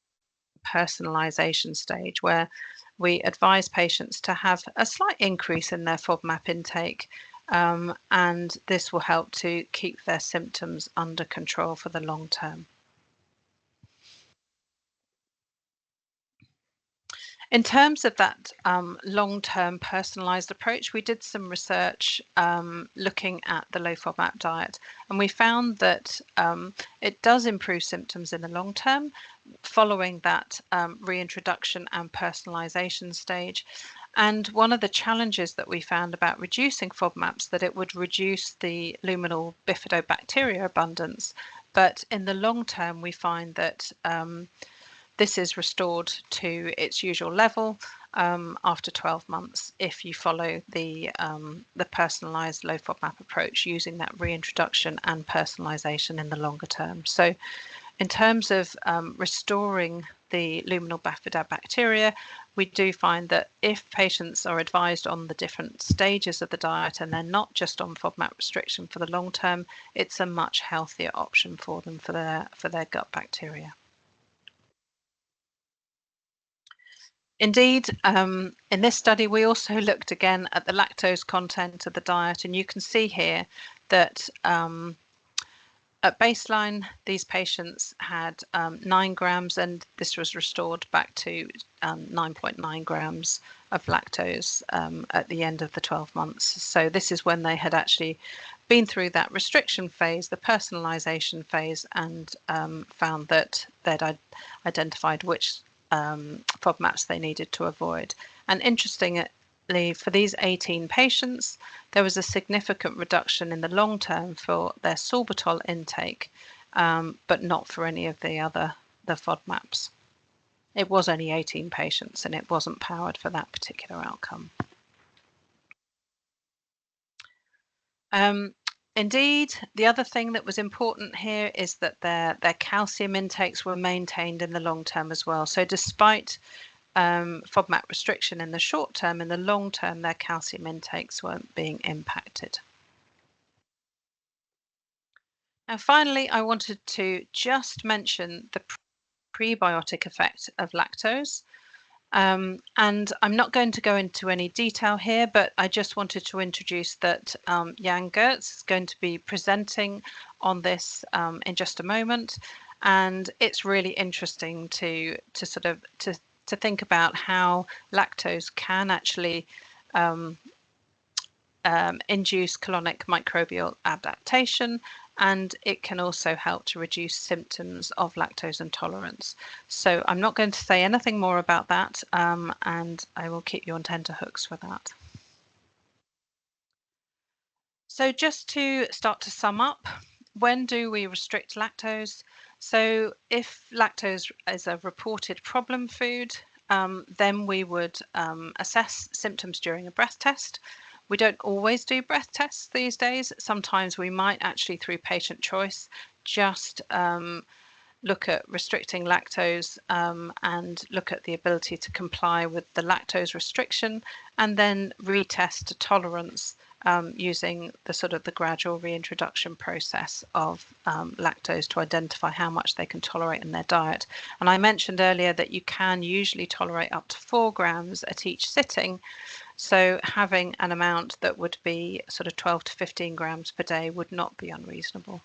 personalization stage, where we advise patients to have a slight increase in their FODMAP intake, and this will help to keep their symptoms under control for the long term. In terms of that long-term personalized approach, we did some research looking at the low FODMAP diet, and we found that it does improve symptoms in the long term following that reintroduction and personalization stage. And one of the challenges that we found about reducing FODMAPs, that it would reduce the luminal bifidobacteria abundance, but in the long term we find that this is restored to its usual level after 12 months if you follow the personalized low FODMAP approach using that reintroduction and personalization in the longer term. So in terms of restoring the luminal bifidobacteria, we do find that if patients are advised on the different stages of the diet and they're not just on FODMAP restriction for the long term, it's a much healthier option for them for their gut bacteria. Indeed, in this study, we also looked again at the lactose content of the diet, and you can see here that at baseline, these patients had 9 grams, and this was restored back to 9.9 grams of lactose at the end of the 12 months. So this is when they had actually been through that restriction phase, the personalization phase, and found that they'd identified which FODMAPs they needed to avoid. And interestingly, for these 18 patients, there was a significant reduction in the long term for their sorbitol intake, but not for any of the FODMAPs. It was only 18 patients, and it wasn't powered for that particular outcome. Indeed, the other thing that was important here is that their calcium intakes were maintained in the long term as well. So despite FODMAP restriction in the short term, in the long term, their calcium intakes weren't being impacted. And finally, I wanted to just mention the prebiotic effect of lactose. And I'm not going to go into any detail here, but I just wanted to introduce that Jan Geurts is going to be presenting on this in just a moment. And it's really interesting to think about how lactose can actually induce colonic microbial adaptation, and it can also help to reduce symptoms of lactose intolerance. So I'm not going to say anything more about that, and I will keep you on tenterhooks for that. So just to start to sum up, when do we restrict lactose? So if lactose is a reported problem food, then we would assess symptoms during a breath test. We don't always do breath tests these days. Sometimes we might actually, through patient choice, just look at restricting lactose and look at the ability to comply with the lactose restriction, and then retest to tolerance using the gradual reintroduction process of lactose to identify how much they can tolerate in their diet. And I mentioned earlier that you can usually tolerate up to 4 grams at each sitting. So having an amount that would be 12 to 15 grams per day would not be unreasonable.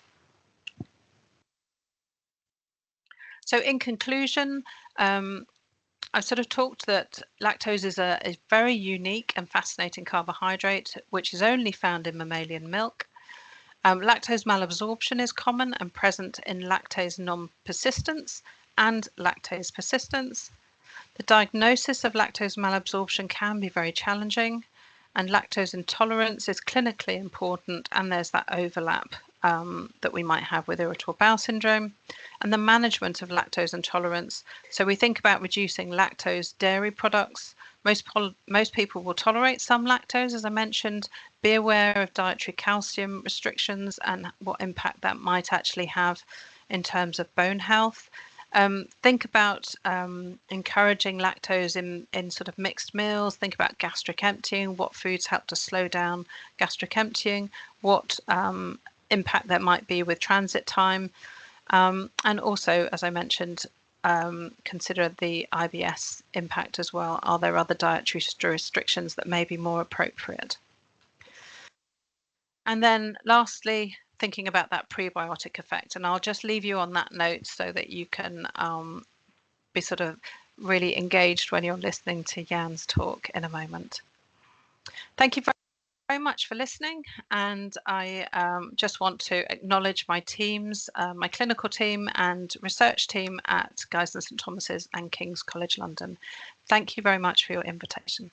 So in conclusion, I've talked that lactose is a very unique and fascinating carbohydrate, which is only found in mammalian milk. Lactose malabsorption is common and present in lactase non-persistence and lactase persistence. The diagnosis of lactose malabsorption can be very challenging, and lactose intolerance is clinically important, and there's that overlap that we might have with irritable bowel syndrome. And the management of lactose intolerance, so we think about reducing lactose dairy products. Most people will tolerate some lactose, as I mentioned. Be aware of dietary calcium restrictions and what impact that might actually have in terms of bone health. Think about encouraging lactose in mixed meals. Think about gastric emptying, what foods help to slow down gastric emptying, what impact there might be with transit time. And also, as I mentioned, consider the IBS impact as well. Are there other dietary restrictions that may be more appropriate? And then lastly, thinking about that prebiotic effect. And I'll just leave you on that note so that you can be really engaged when you're listening to Jan's talk in a moment. Thank you very much for listening, and I just want to acknowledge my teams, my clinical team and research team at Guy's and St Thomas's and King's College London. Thank you very much for your invitation.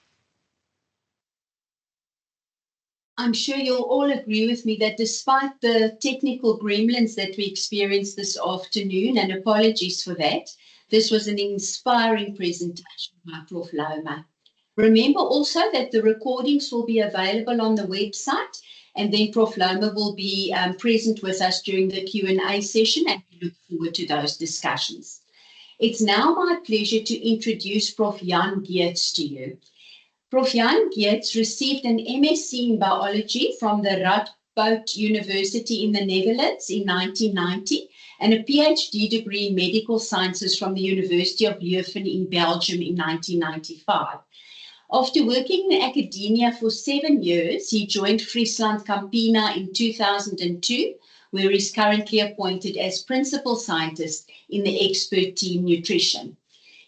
I'm sure you'll all agree with me that despite the technical gremlins that we experienced this afternoon, and apologies for that, this was an inspiring presentation by Prof Lomer. Remember also that the recordings will be available on the website, and then Prof Lomer will be present with us during the Q&A session, and we look forward to those discussions. It's now my pleasure to introduce Prof Jan Geurts to you. Prof Jan Geurts received an MSc in biology from the Radboud University in the Netherlands in 1990 and a PhD degree in medical sciences from the University of Leuven in Belgium in 1995. After working in academia for 7 years, he joined FrieslandCampina in 2002, where he's currently appointed as principal scientist in the expert team nutrition.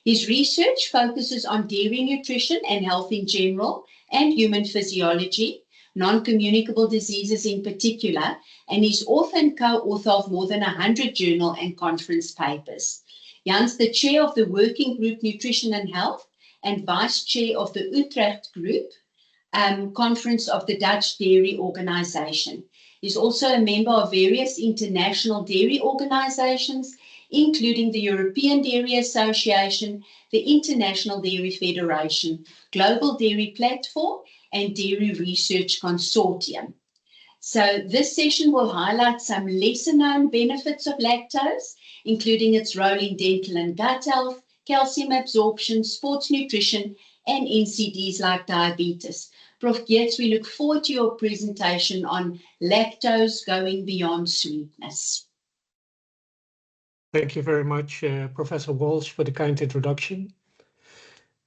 His research focuses on dairy nutrition and health in general and human physiology, non-communicable diseases in particular, and he's author and co-author of more than 100 journal and conference papers. Jan's the chair of the Working Group Nutrition and Health and vice chair of the Utrecht Group Conference of the Dutch Dairy Organization. He's also a member of various international dairy organizations, including the European Dairy Association, the International Dairy Federation, Global Dairy Platform, and Dairy Research Consortium. So this session will highlight some lesser-known benefits of lactose, including its role in dental and gut health, calcium absorption, sports nutrition, and NCDs like diabetes. Prof Geurts, we look forward to your presentation on lactose going beyond sweetness. Thank you very much, Professor Walsh, for the kind introduction.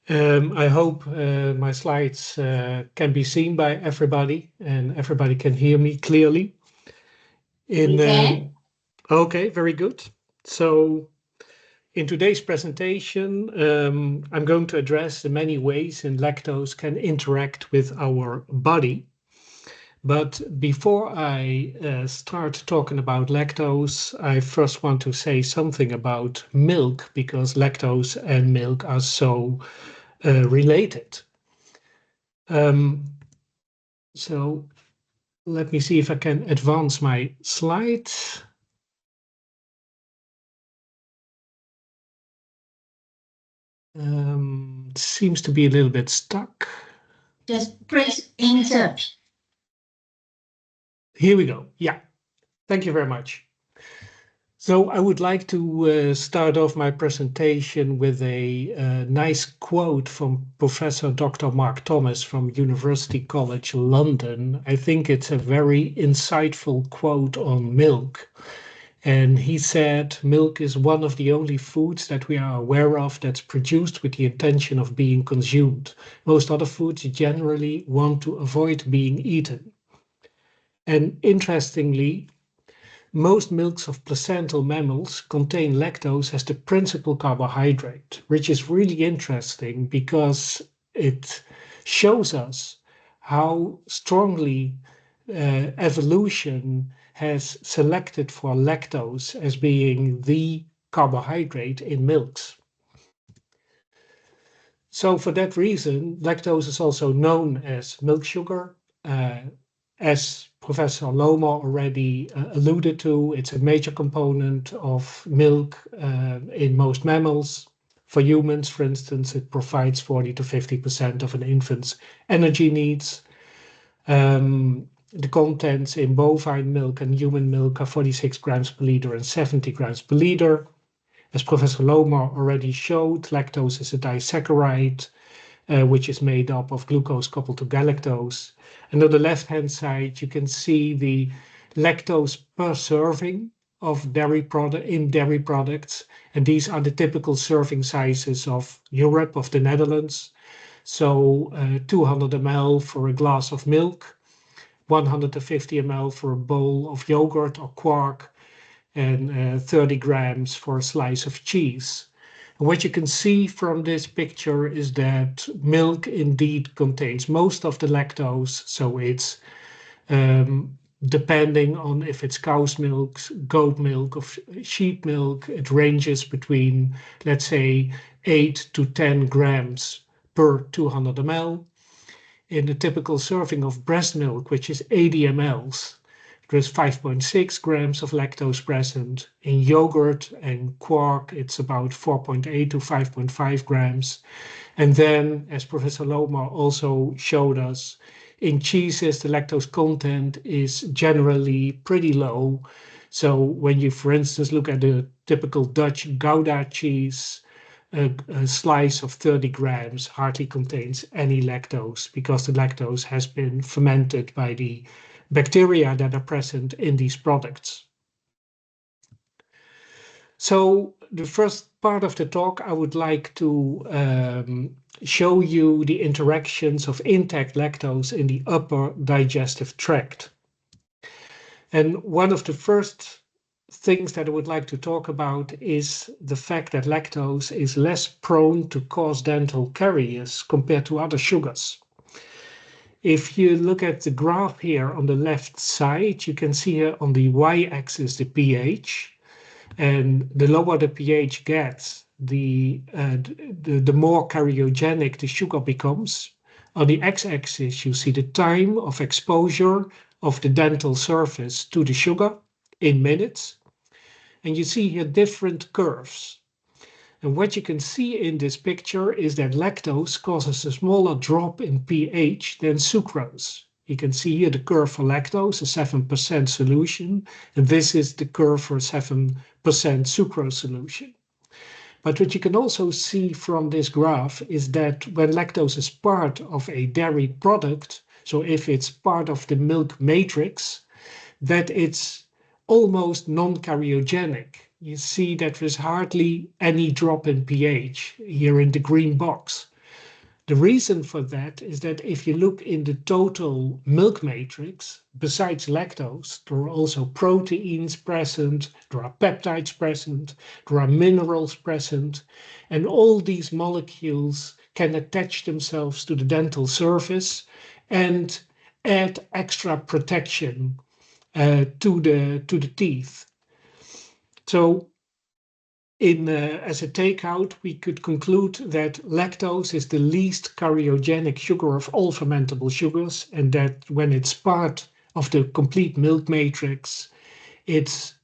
I hope my slides can be seen by everybody and everybody can hear me clearly. Okay, very good. So in today's presentation, I'm going to address the many ways in lactose can interact with our body. But before I start talking about lactose, I first want to say something about milk, because lactose and milk are so related. So let me see if I can advance my slides. Seems to be a little bit stuck. Just press enter. Here we go. Yeah, thank you very much. So I would like to start off my presentation with a nice quote from Professor Dr. Mark Thomas from University College London. I think it's a very insightful quote on milk. And he said, milk is one of the only foods that we are aware of that's produced with the intention of being consumed. Most other foods generally want to avoid being eaten. And interestingly, most milks of placental mammals contain lactose as the principal carbohydrate, which is really interesting because it shows us how strongly evolution has selected for lactose as being the carbohydrate in milks. So for that reason, lactose is also known as milk sugar. As Professor Lomer already alluded to, it's a major component of milk in most mammals. For humans, for instance, it provides 40 to 50% of an infant's energy needs. The contents in bovine milk and human milk are 46 grams per liter and 70 grams per liter. As Professor Lomer already showed, lactose is a disaccharide, which is made up of glucose coupled to galactose. And on the left-hand side, you can see the lactose per serving of dairy products. And these are the typical serving sizes of Europe, of the Netherlands. So 200 ml for a glass of milk, 150 ml for a bowl of yogurt or quark, and 30 grams for a slice of cheese. And what you can see from this picture is that milk indeed contains most of the lactose, so it's depending on if it's cow's milk, goat milk, or sheep milk, it ranges between, let's say, 8 to 10 grams per 200 ml. In the typical serving of breast milk, which is 80 mLs, there's 5.6 grams of lactose present. In yogurt and quark, it's about 4.8 to 5.5 grams. And then, as Professor Lomer also showed us, in cheeses, the lactose content is generally pretty low. So when you, for instance, look at the typical Dutch Gouda cheese, a slice of 30 grams hardly contains any lactose because the lactose has been fermented by the bacteria that are present in these products. So the first part of the talk, I would like to show you the interactions of intact lactose in the upper digestive tract. And one of the first things that I would like to talk about is the fact that lactose is less prone to cause dental caries compared to other sugars. If you look at the graph here on the left side, you can see here on the y-axis the pH, and the lower the pH gets, the more cariogenic the sugar becomes. On the x-axis, you see the time of exposure of the dental surface to the sugar in minutes. And you see here different curves. And what you can see in this picture is that lactose causes a smaller drop in pH than sucrose. You can see here the curve for lactose, a 7% solution, and this is the curve for 7% sucrose solution. But what you can also see from this graph is that when lactose is part of a dairy product, so if it's part of the milk matrix, that it's almost non-cariogenic. You see that there's hardly any drop in pH here in the green box. The reason for that is that if you look in the total milk matrix, besides lactose, there are also proteins present, there are peptides present, there are minerals present, and all these molecules can attach themselves to the dental surface and add extra protection to the teeth. So as a takeout, we could conclude that lactose is the least cariogenic sugar of all fermentable sugars, and that when it's part of the complete milk matrix, it's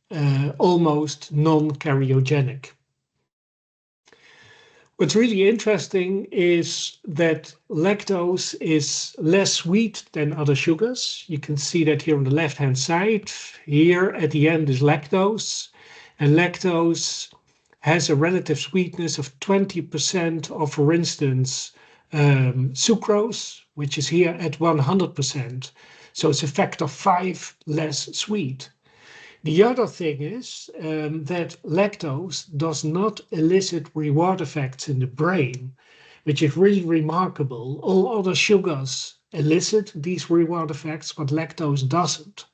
almost non-cariogenic. What's really interesting is that lactose is less sweet than other sugars. You can see that here on the left-hand side. Here at the end is lactose, and lactose has a relative sweetness of 20% of, for instance, sucrose, which is here at 100%. So it's a factor 5 less sweet. The other thing is that lactose does not elicit reward effects in the brain, which is really remarkable. All other sugars elicit these reward effects, but lactose doesn't.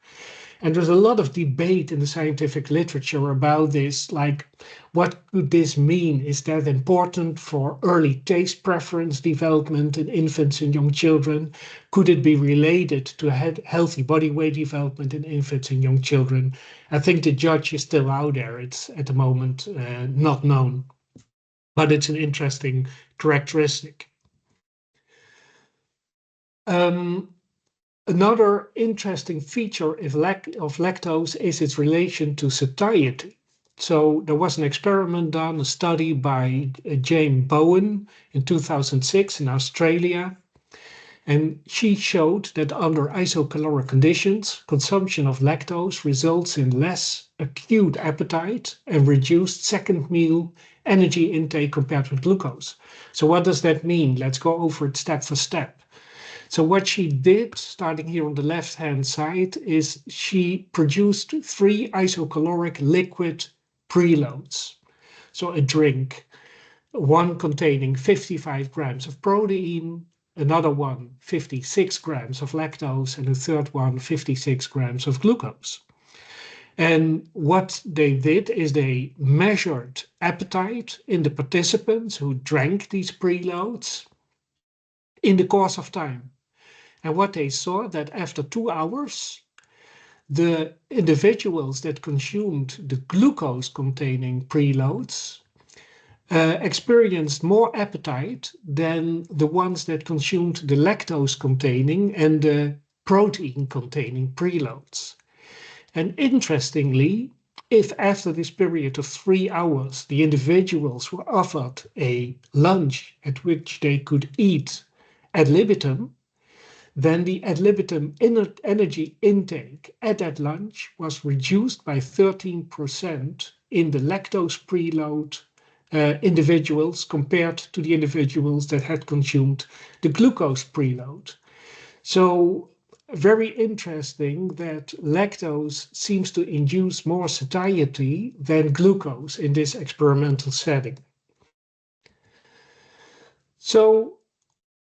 And there's a lot of debate in the scientific literature about this, like what could this mean? Is that important for early taste preference development in infants and young children? Could it be related to healthy body weight development in infants and young children? I think the judge is still out there. It's at the moment not known, but it's an interesting characteristic. Another interesting feature of lactose is its relation to satiety. So there was an experiment done, a study by Jane Bowen in 2006 in Australia, and she showed that under isocaloric conditions, consumption of lactose results in less acute appetite and reduced second meal energy intake compared with glucose. So what does that mean? Let's go over it step for step. So what she did, starting here on the left-hand side, is she produced 3 isocaloric liquid preloads. So a drink, one containing 55 grams of protein, another one 56 grams of lactose, and a third one 56 grams of glucose. And what they did is they measured appetite in the participants who drank these preloads in the course of time. And what they saw that after 2 hours, the individuals that consumed the glucose-containing preloads experienced more appetite than the ones that consumed the lactose-containing and the protein-containing preloads. And interestingly, if after this period of 3 hours, the individuals were offered a lunch at which they could eat ad libitum, then the ad libitum energy intake at that lunch was reduced by 13% in the lactose preload individuals compared to the individuals that had consumed the glucose preload. So very interesting that lactose seems to induce more satiety than glucose in this experimental setting. So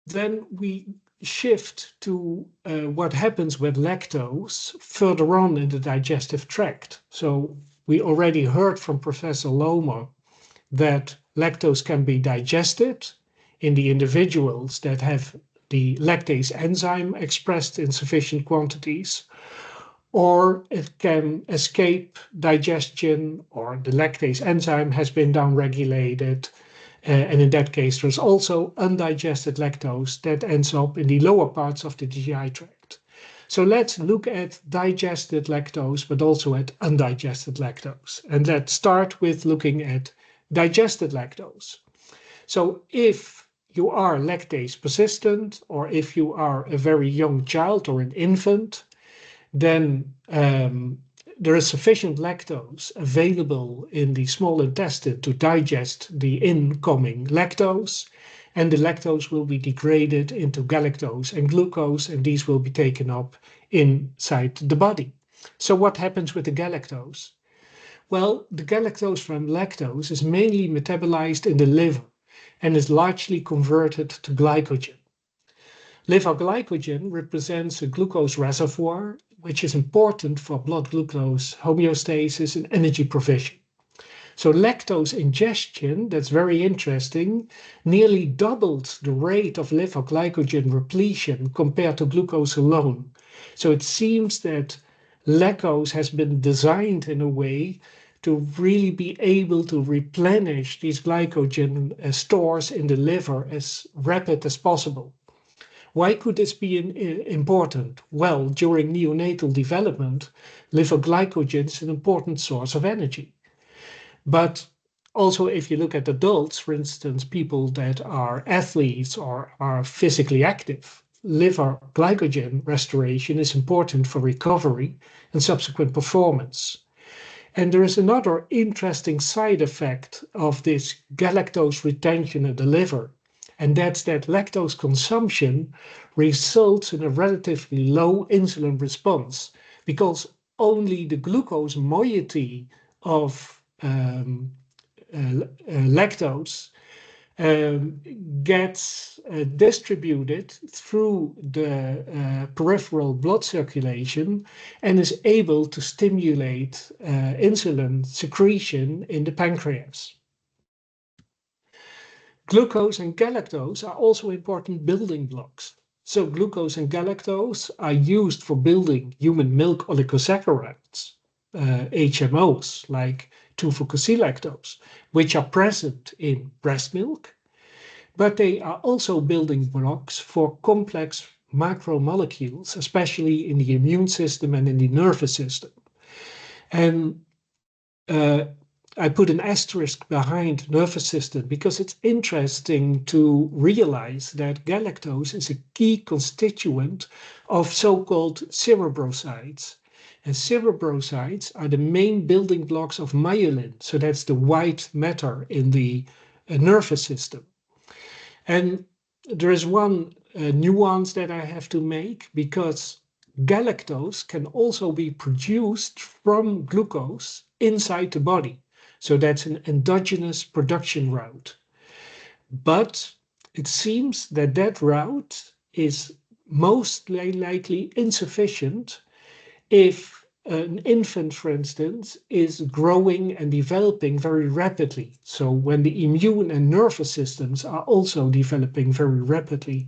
then we shift to what happens with lactose further on in the digestive tract. So we already heard from Professor Lomer that lactose can be digested in the individuals that have the lactase enzyme expressed in sufficient quantities, or it can escape digestion, or the lactase enzyme has been downregulated. And in that case, there's also undigested lactose that ends up in the lower parts of the GI tract. So let's look at digested lactose, but also at undigested lactose. And let's start with looking at digested lactose. So if you are lactase persistent, or if you are a very young child or an infant, then there is sufficient lactose available in the small intestine to digest the incoming lactose, and the lactose will be degraded into galactose and glucose, and these will be taken up inside the body. So what happens with the galactose? Well, the galactose from lactose is mainly metabolized in the liver and is largely converted to glycogen. Liver glycogen represents a glucose reservoir, which is important for blood glucose homeostasis and energy provision. So lactose ingestion, that's very interesting, nearly doubled the rate of liver glycogen repletion compared to glucose alone. So it seems that lactose has been designed in a way to really be able to replenish these glycogen stores in the liver as rapid as possible. Why could this be important? Well, during neonatal development, liver glycogen is an important source of energy. But also if you look at adults, for instance, people that are athletes or are physically active, liver glycogen restoration is important for recovery and subsequent performance. And there is another interesting side effect of this galactose retention in the liver, and that's that lactose consumption results in a relatively low insulin response, because only the glucose moiety of lactose gets distributed through the peripheral blood circulation and is able to stimulate insulin secretion in the pancreas. Glucose and galactose are also important building blocks. So glucose and galactose are used for building human milk oligosaccharides, HMOs, like 2-fucosyl-lactose, which are present in breast milk, but they are also building blocks for complex macromolecules, especially in the immune system and in the nervous system. And I put an asterisk behind nervous system because it's interesting to realize that galactose is a key constituent of so-called cerebrosides. And cerebrosides are the main building blocks of myelin. So that's the white matter in the nervous system. And there is one nuance that I have to make, because galactose can also be produced from glucose inside the body. So that's an endogenous production route. But it seems that that route is most likely insufficient if an infant, for instance, is growing and developing very rapidly. So when the immune and nervous systems are also developing very rapidly,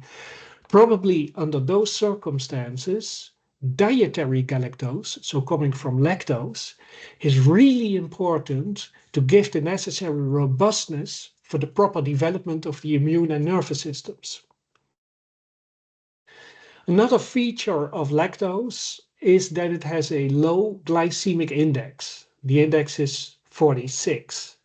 probably under those circumstances, dietary galactose, so coming from lactose, is really important to give the necessary robustness for the proper development of the immune and nervous systems. Another feature of lactose is that it has a low glycemic index. The index is 46.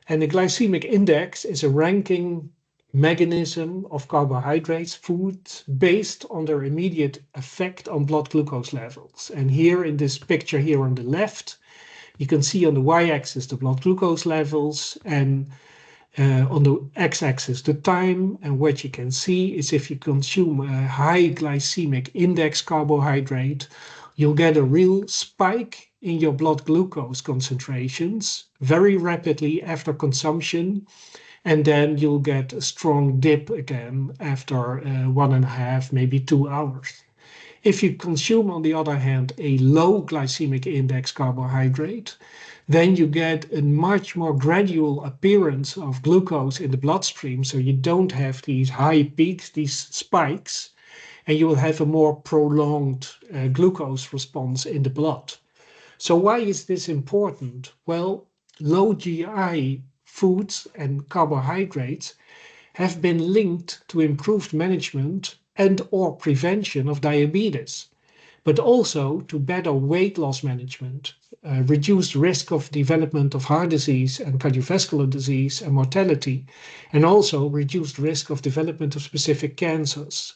And the glycemic index is a ranking mechanism of carbohydrates, foods, based on their immediate effect on blood glucose levels. And here in this picture here on the left, you can see on the y-axis the blood glucose levels, and On the x-axis, the time, and what you can see is if you consume a high glycemic index carbohydrate, you'll get a real spike in your blood glucose concentrations very rapidly after consumption, and then you'll get a strong dip again after 1.5, maybe 2 hours. If you consume, on the other hand, a low glycemic index carbohydrate, then you get a much more gradual appearance of glucose in the bloodstream, so you don't have these high peaks, these spikes, and you will have a more prolonged glucose response in the blood. So why is this important? Well, low GI foods and carbohydrates have been linked to improved management and or prevention of diabetes, but also to better weight loss management, reduced risk of development of heart disease and cardiovascular disease and mortality, and also reduced risk of development of specific cancers.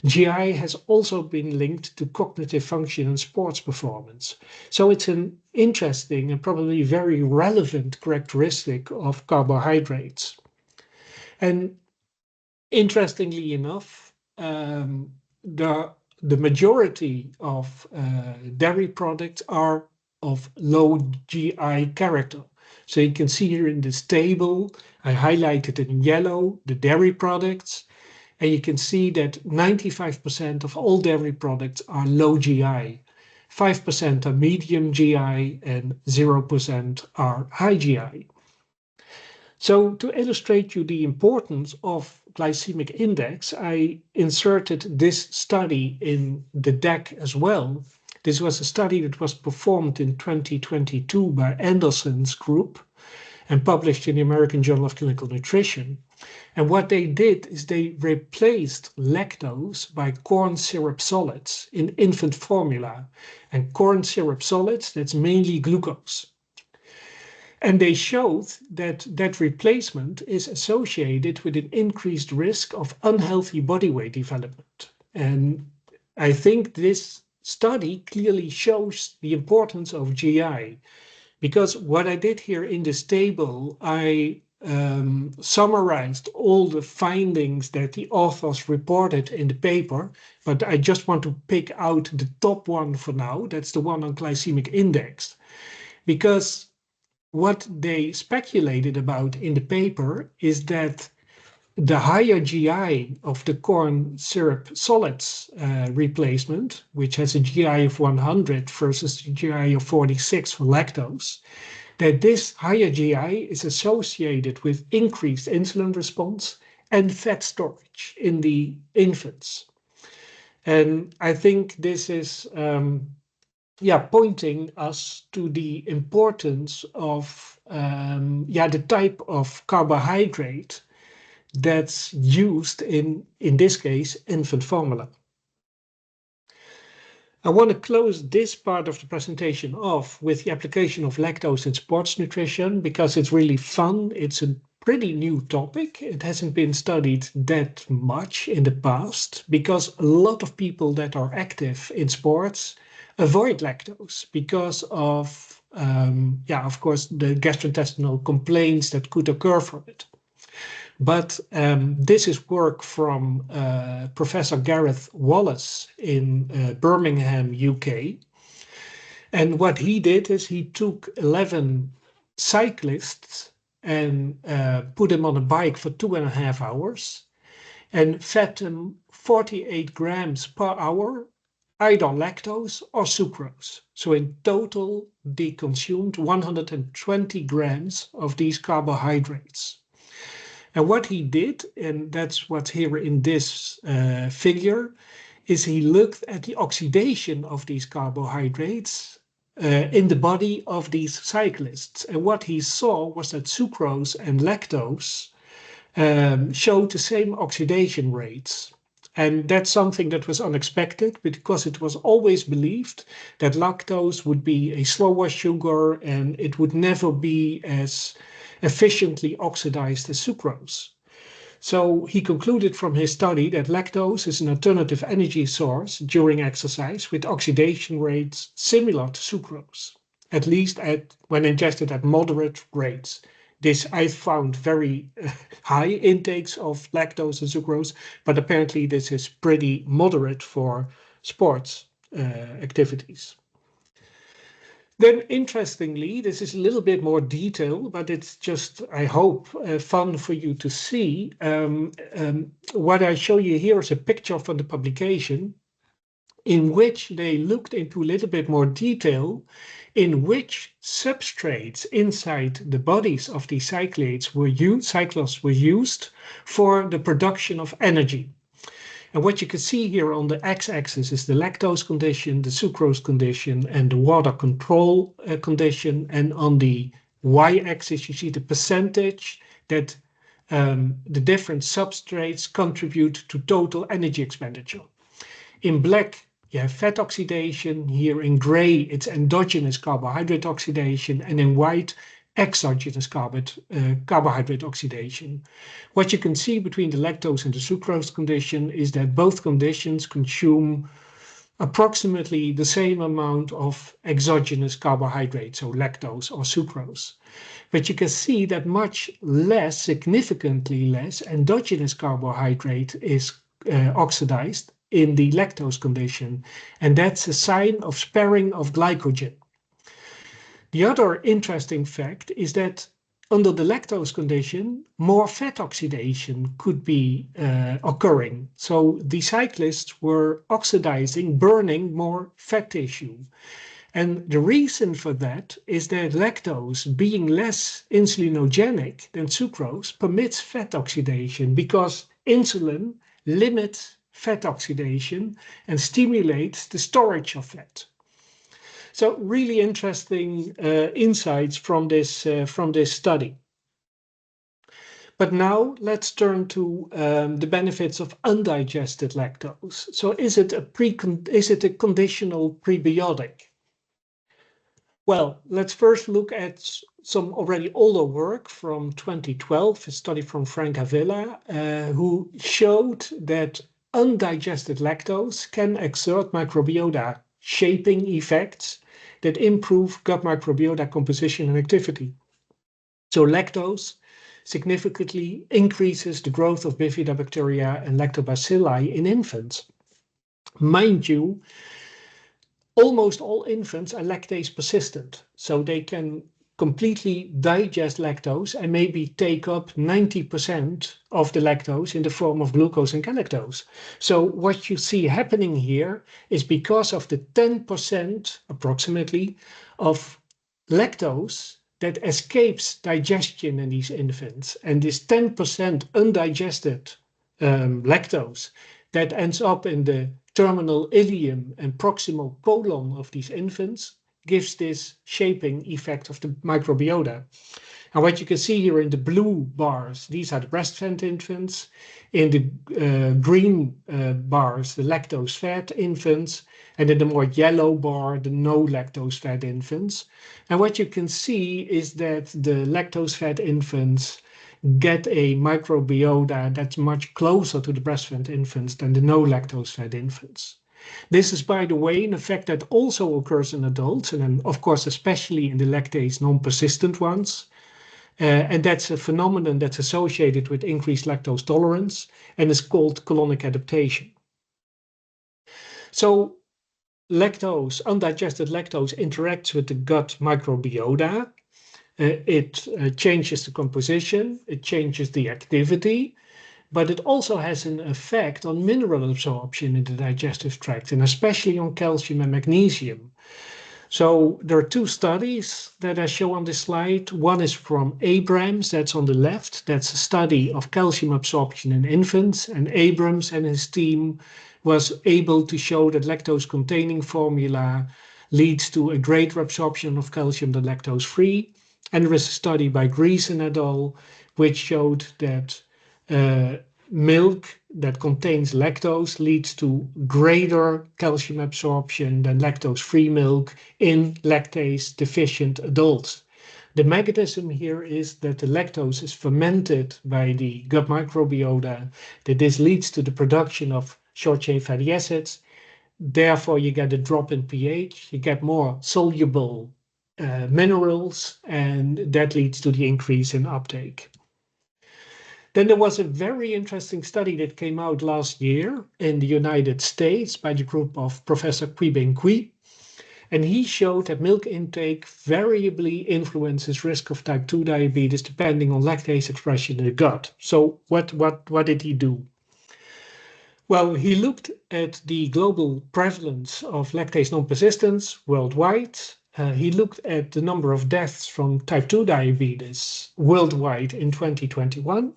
GI has also been linked to cognitive function and sports performance. So it's an interesting and probably very relevant characteristic of carbohydrates. And interestingly enough, the majority of dairy products are of low GI character. So you can see here in this table, I highlighted in yellow the dairy products, and you can see that 95% of all dairy products are low GI, 5% are medium GI, and 0% are high GI. So to illustrate you the importance of glycemic index, I inserted this study in the deck as well. This was a study that was performed in 2022 by Anderson's group and published in the American Journal of Clinical Nutrition. And what they did is they replaced lactose by corn syrup solids in infant formula. And corn syrup solids, that's mainly glucose. And they showed that that replacement is associated with an increased risk of unhealthy body weight development. And I think this study clearly shows the importance of GI, because what I did here in this table, I summarized all the findings that the authors reported in the paper, but I just want to pick out the top one for now. That's the one on glycemic index, because what they speculated about in the paper is that the higher GI of the corn syrup solids replacement, which has a GI of 100 versus a GI of 46 for lactose, that this higher GI is associated with increased insulin response and fat storage in the infants. And I think this is pointing us to the importance of the type of carbohydrate that's used in this case, infant formula. I want to close this part of the presentation off with the application of lactose in sports nutrition, because it's really fun. It's a pretty new topic. It hasn't been studied that much in the past, because a lot of people that are active in sports avoid lactose because of, of course, the gastrointestinal complaints that could occur from it. But this is work from Professor Gareth Wallace in Birmingham, UK. And what he did is he took 11 cyclists and put them on a bike for 2.5 hours and fed them 48 grams per hour, either lactose or sucrose. So in total, they consumed 120 grams of these carbohydrates. And what he did, and that's what's here in this figure, is he looked at the oxidation of these carbohydrates in the body of these cyclists. And what he saw was that sucrose and lactose showed the same oxidation rates. And that's something that was unexpected, because it was always believed that lactose would be a slower sugar and it would never be as efficiently oxidized as sucrose. So he concluded from his study that lactose is an alternative energy source during exercise with oxidation rates similar to sucrose, at least when ingested at moderate rates. This I found very high intakes of lactose and sucrose, but apparently this is pretty moderate for sports activities. Then interestingly, this is a little bit more detail, but it's just, I hope, fun for you to see. What I show you here is a picture from the publication in which they looked into a little bit more detail in which substrates inside the bodies of these cyclists were used for the production of energy. And what you can see here on the x-axis is the lactose condition, the sucrose condition, and the water control condition. And on the y-axis, you see the percentage that the different substrates contribute to total energy expenditure. In black, you have fat oxidation. Here in gray, it's endogenous carbohydrate oxidation. And in white, exogenous carbohydrate oxidation. What you can see between the lactose and the sucrose condition is that both conditions consume approximately the same amount of exogenous carbohydrate, so lactose or sucrose. But you can see that much less, significantly less, endogenous carbohydrate is oxidized in the lactose condition, and that's a sign of sparing of glycogen. The other interesting fact is that under the lactose condition, more fat oxidation could be occurring. So the cyclists were oxidizing, burning more fat tissue. And the reason for that is that lactose, being less insulinogenic than sucrose, permits fat oxidation because insulin limits fat oxidation and stimulates the storage of fat. So really interesting insights from this study. But now let's turn to the benefits of undigested lactose. So is it a conditional prebiotic? Well, let's first look at some already older work from 2012, a study from Frank Avila, who showed that undigested lactose can exert microbiota shaping effects that improve gut microbiota composition and activity. So lactose significantly increases the growth of bifidobacteria and lactobacilli in infants. Mind you, almost all infants are lactase persistent, so they can completely digest lactose and maybe take up 90% of the lactose in the form of glucose and galactose. So what you see happening here is because of the 10% approximately of lactose that escapes digestion in these infants, and this 10% undigested lactose that ends up in the terminal ileum and proximal colon of these infants gives this shaping effect of the microbiota. And what you can see here in the blue bars, these are the breastfed infants. In the green bars, the lactose-fed infants. And in the more yellow bar, the no lactose-fed infants. And what you can see is that the lactose-fed infants get a microbiota that's much closer to the breastfed infants than the no lactose-fed infants. This is, by the way, an effect that also occurs in adults, and then, of course, especially in the lactase non-persistent ones. And that's a phenomenon that's associated with increased lactose tolerance and is called colonic adaptation. So lactose, undigested lactose interacts with the gut microbiota. It changes the composition, it changes the activity, but it also has an effect on mineral absorption in the digestive tract, and especially on calcium and magnesium. So there are two studies that I show on this slide. One is from Abrams, that's on the left. That's a study of calcium absorption in infants, and Abrams and his team was able to show that lactose-containing formula leads to a greater absorption of calcium than lactose-free. And there is a study by Grease and et al., which showed that milk that contains lactose leads to greater calcium absorption than lactose-free milk in lactase-deficient adults. The mechanism here is that the lactose is fermented by the gut microbiota, that this leads to the production of short-chain fatty acids. Therefore, you get a drop in pH, you get more soluble minerals, and that leads to the increase in uptake. Then there was a very interesting study that came out last year in the United States by the group of Professor Qui, and he showed that milk intake variably influences risk of type 2 diabetes depending on lactase expression in the gut. So what did he do? Well, he looked at the global prevalence of lactase non-persistence worldwide. He looked at the number of deaths from type 2 diabetes worldwide in 2021.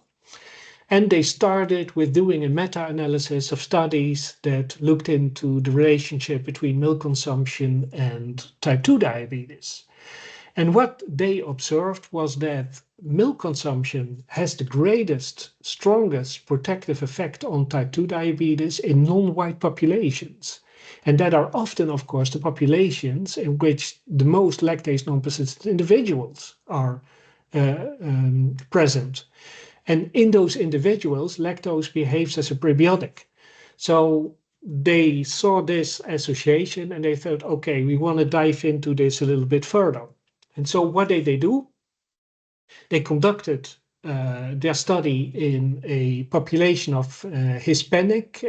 And they started with doing a meta-analysis of studies that looked into the relationship between milk consumption and type 2 diabetes. And what they observed was that milk consumption has the greatest, strongest protective effect on type 2 diabetes in non-white populations. And that are often, of course, the populations in which the most lactase non-persistent individuals are present. And in those individuals, lactose behaves as a prebiotic. So they saw this association and they thought, okay, we want to dive into this a little bit further. And so what did they do? They conducted their study in a population of Hispanic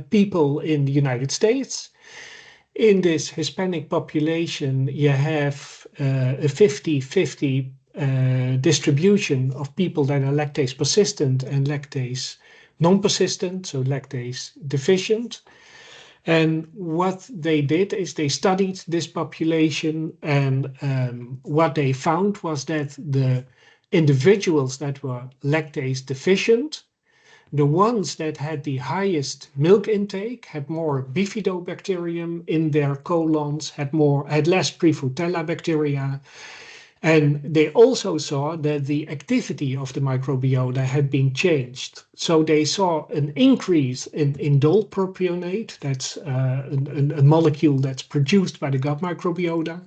people in the United States. In this Hispanic population, you have a 50-50 distribution of people that are lactase persistent and lactase non-persistent, so lactase deficient. And what they did is they studied this population, and what they found was that the individuals that were lactase deficient, the ones that had the highest milk intake, had more bifidobacterium in their colons, had less Prevotella bacteria. And they also saw that the activity of the microbiota had been changed. So they saw an increase in indole propionate, that's a molecule that's produced by the gut microbiota.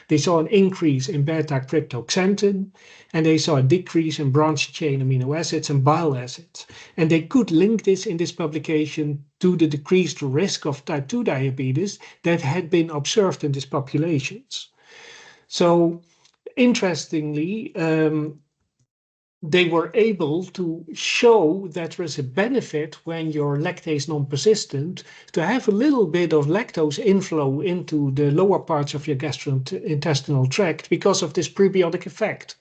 They saw an increase in beta-cryptoxanthin, and they saw a decrease in branched chain amino acids and bile acids. And they could link this in this publication to the decreased risk of type 2 diabetes that had been observed in these populations. So interestingly, they were able to show that there is a benefit when you're lactase non-persistent to have a little bit of lactose inflow into the lower parts of your gastrointestinal tract because of this prebiotic effect.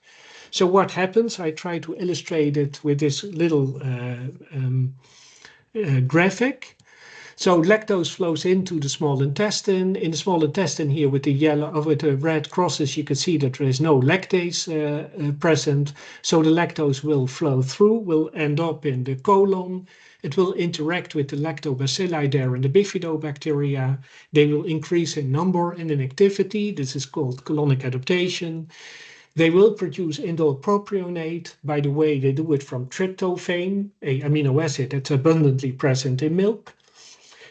So what happens? I try to illustrate it with this little graphic. So lactose flows into the small intestine. In the small intestine here with the red crosses, you can see that there is no lactase present. So the lactose will flow through, will end up in the colon. It will interact with the lactobacilli there and the bifidobacteria. They will increase in number and in activity. This is called colonic adaptation. They will produce indole propionate. By the way, they do it from tryptophan, an amino acid that's abundantly present in milk.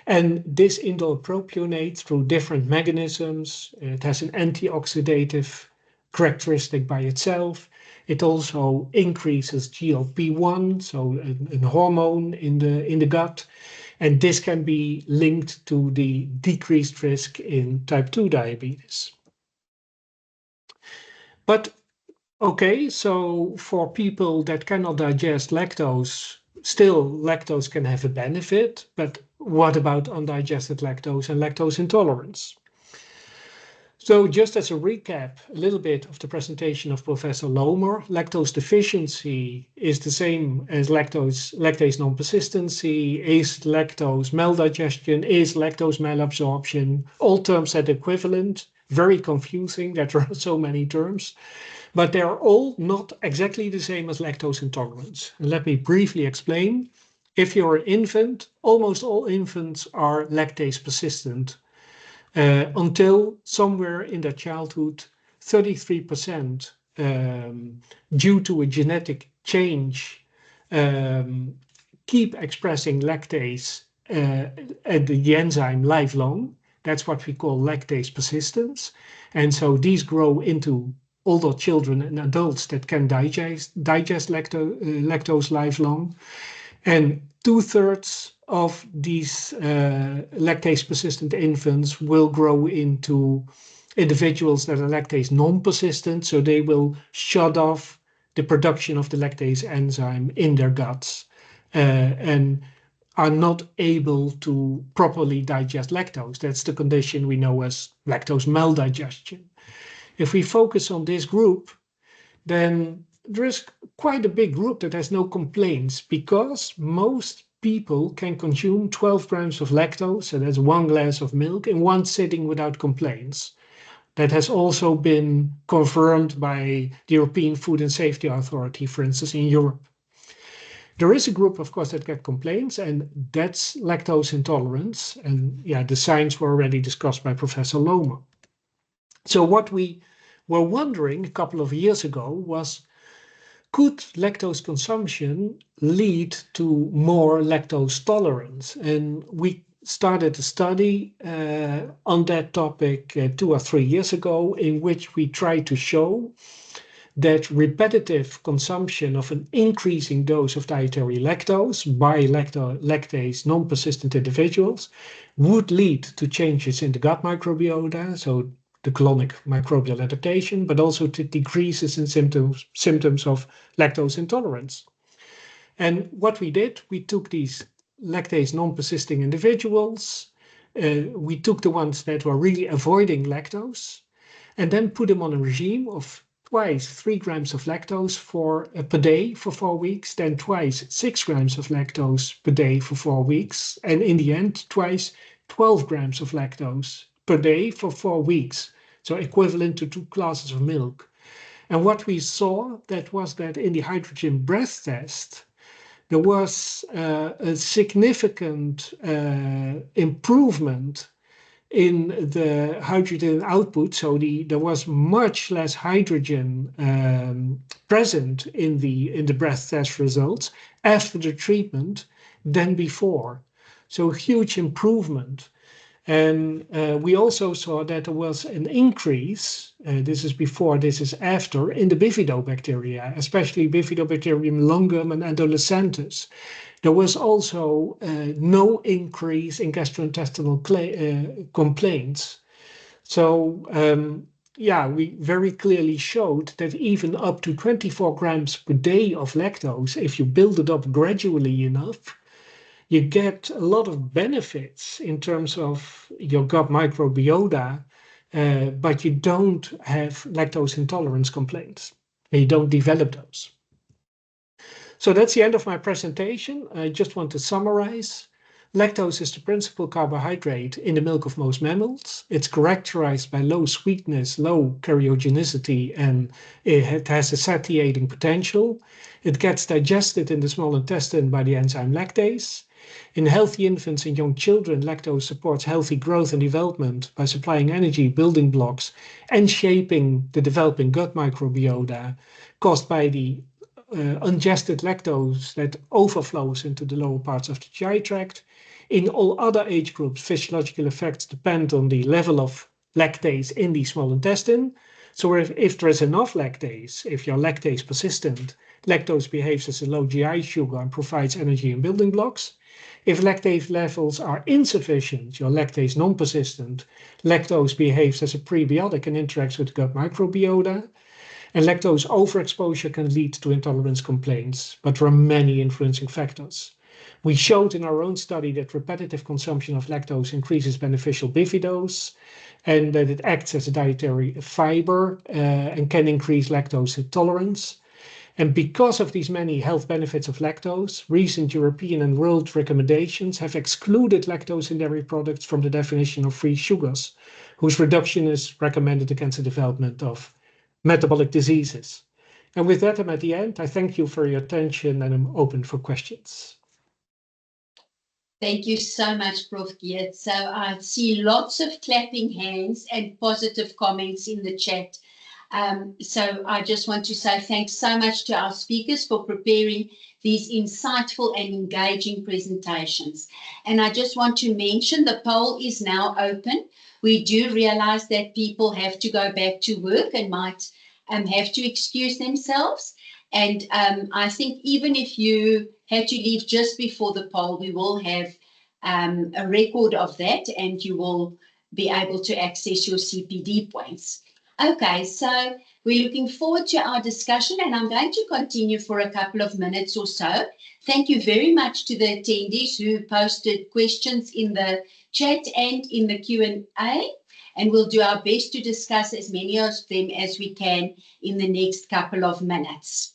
And this indole propionate, through different mechanisms, it has an antioxidative characteristic by itself. It also increases GLP-1, so a hormone in the gut. And this can be linked to the decreased risk in type 2 diabetes. But okay, so for people that cannot digest lactose, still lactose can have a benefit, but what about undigested lactose and lactose intolerance? So just as a recap, a little bit of the presentation of Professor Lomer, lactose deficiency is the same as lactase non-persistency, is lactose maldigestion, is lactose malabsorption, all terms that are equivalent, very confusing that there are so many terms, but they are all not exactly the same as lactose intolerance. And let me briefly explain. If you're an infant, almost all infants are lactase persistent. Until somewhere in their childhood, 33% due to a genetic change keep expressing lactase at the enzyme lifelong. That's what we call lactase persistence. And so these grow into older children and adults that can digest lactose lifelong. And 2/3 of these lactase persistent infants will grow into individuals that are lactase non-persistent, so they will shut off the production of the lactase enzyme in their guts and are not able to properly digest lactose. That's the condition we know as lactose maldigestion. If we focus on this group, then there is quite a big group that has no complaints, because most people can consume 12 grams of lactose, so that's 1 glass of milk, in one sitting without complaints. That has also been confirmed by the European Food and Safety Authority, for instance, in Europe. There is a group, of course, that get complaints, and that's lactose intolerance. And yeah, the signs were already discussed by Professor Lomer. So what we were wondering a couple of years ago was, could lactose consumption lead to more lactose tolerance? And we started a study on that topic 2 or 3 years ago, in which we tried to show that repetitive consumption of an increasing dose of dietary lactose by lactase non-persistent individuals would lead to changes in the gut microbiota, so the colonic microbial adaptation, but also to decreases in symptoms of lactose intolerance. And what we did, we took these lactase non-persisting individuals, we took the ones that were really avoiding lactose, and then put them on a regime of twice 3 grams of lactose per day for 4 weeks, then twice 6 grams of lactose per day for 4 weeks, and in the end, twice 12 grams of lactose per day for 4 weeks, so equivalent to 2 glasses of milk. And what we saw was that in the hydrogen breath test, there was a significant improvement in the hydrogen output. So there was much less hydrogen present in the breath test results after the treatment than before. So a huge improvement. And we also saw that there was an increase, this is before, this is after, in the bifidobacteria, especially Bifidobacterium longum and adolescentus. There was also no increase in gastrointestinal complaints. So yeah, we very clearly showed that even up to 24 grams per day of lactose, if you build it up gradually enough, you get a lot of benefits in terms of your gut microbiota, but you don't have lactose intolerance complaints, and you don't develop those. So that's the end of my presentation. I just want to summarize. Lactose is the principal carbohydrate in the milk of most mammals. It's characterized by low sweetness, low karyogenicity, and it has a satiating potential. It gets digested in the small intestine by the enzyme lactase. In healthy infants and young children, lactose supports healthy growth and development by supplying energy, building blocks, and shaping the developing gut microbiota caused by the undigested lactose that overflows into the lower parts of the GI tract. In all other age groups, physiological effects depend on the level of lactase in the small intestine. So if there is enough lactase, if you're lactase persistent, lactose behaves as a low GI sugar and provides energy and building blocks. If lactase levels are insufficient, you're lactase non-persistent, lactose behaves as a prebiotic and interacts with the gut microbiota. And lactose overexposure can lead to intolerance complaints, but there are many influencing factors. We showed in our own study that repetitive consumption of lactose increases beneficial bifidose, and that it acts as a dietary fibre and can increase lactose intolerance. And because of these many health benefits of lactose, recent European and world recommendations have excluded lactose in dairy products from the definition of free sugars, whose reduction is recommended against the development of metabolic diseases. And with that, I'm at the end. I thank you for your attention, and I'm open for questions. Thank you so much, Prof. Geurts. So I see lots of clapping hands and positive comments in the chat. So I just want to say thanks so much to our speakers for preparing these insightful and engaging presentations. And I just want to mention the poll is now open. We do realize that people have to go back to work and might have to excuse themselves. And I think even if you had to leave just before the poll, we will have a record of that, and you will be able to access your CPD points. Okay, so we're looking forward to our discussion, and I'm going to continue for a couple of minutes or so. Thank you very much to the attendees who posted questions in the chat and in the Q&A, and we'll do our best to discuss as many of them as we can in the next couple of minutes.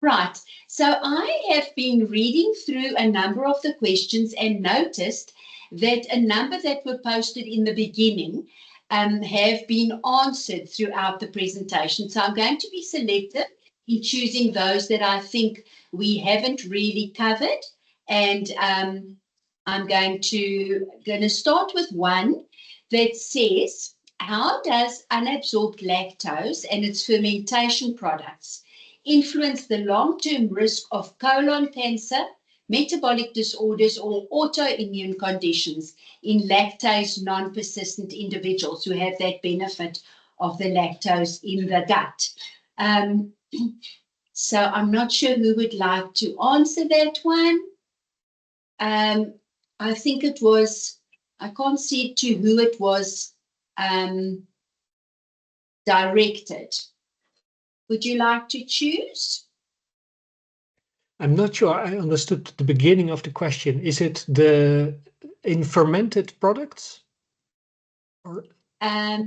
Right, so I have been reading through a number of the questions and noticed that a number that were posted in the beginning have been answered throughout the presentation. So I'm going to be selective in choosing those that I think we haven't really covered. And I'm going to start with one that says, how does unabsorbed lactose and its fermentation products influence the long-term risk of colon cancer, metabolic disorders, or autoimmune conditions in lactase non-persistent individuals who have that benefit of the lactose in the gut? So I'm not sure who would like to answer that one. I think it was, I can't see to who it was directed. Would you like to choose? I'm not sure I understood the beginning of the question. Is it the in fermented products? Or? Let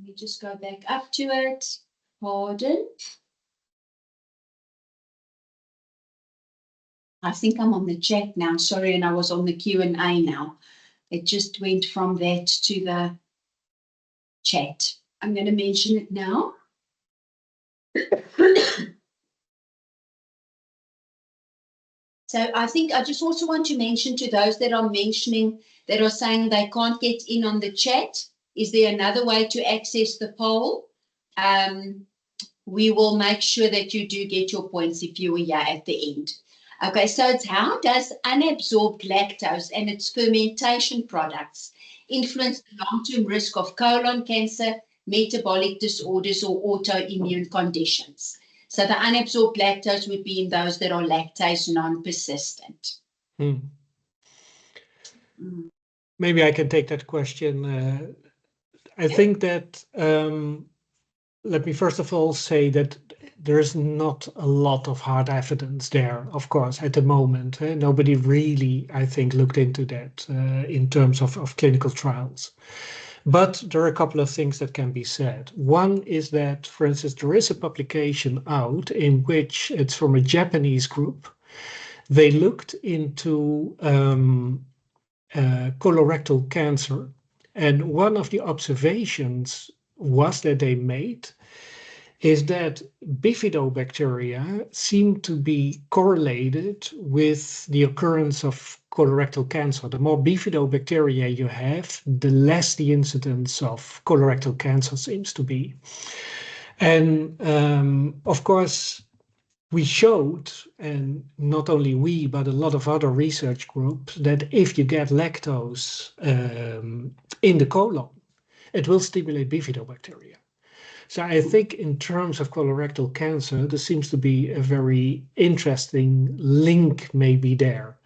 me just go back up to it. Pardon. I think I'm on the chat now. Sorry, and I was on the Q&A now. It just went from that to the chat. I'm going to mention it now. So I think I just also want to mention to those that are mentioning, that are saying they can't get in on the chat, is there another way to access the poll? We will make sure that you do get your points if you are here at the end. Okay, so it's how does unabsorbed lactose and its fermentation products influence the long-term risk of colon cancer, metabolic disorders, or autoimmune conditions? So the unabsorbed lactose would be in those that are lactase non-persistent. Maybe I can take that question. I think that, let me first of all say that there is not a lot of hard evidence there, of course, at the moment. Nobody really, I think, looked into that in terms of clinical trials. But there are a couple of things that can be said. One is that, for instance, there is a publication out in which it's from a Japanese group. They looked into colorectal cancer. And one of the observations was that they made is that bifidobacteria seem to be correlated with the occurrence of colorectal cancer. The more bifidobacteria you have, the less the incidence of colorectal cancer seems to be. And of course, we showed, and not only we, but a lot of other research groups, that if you get lactose in the colon, it will stimulate bifidobacteria. So I think in terms of colorectal cancer, there seems to be a very interesting link maybe there.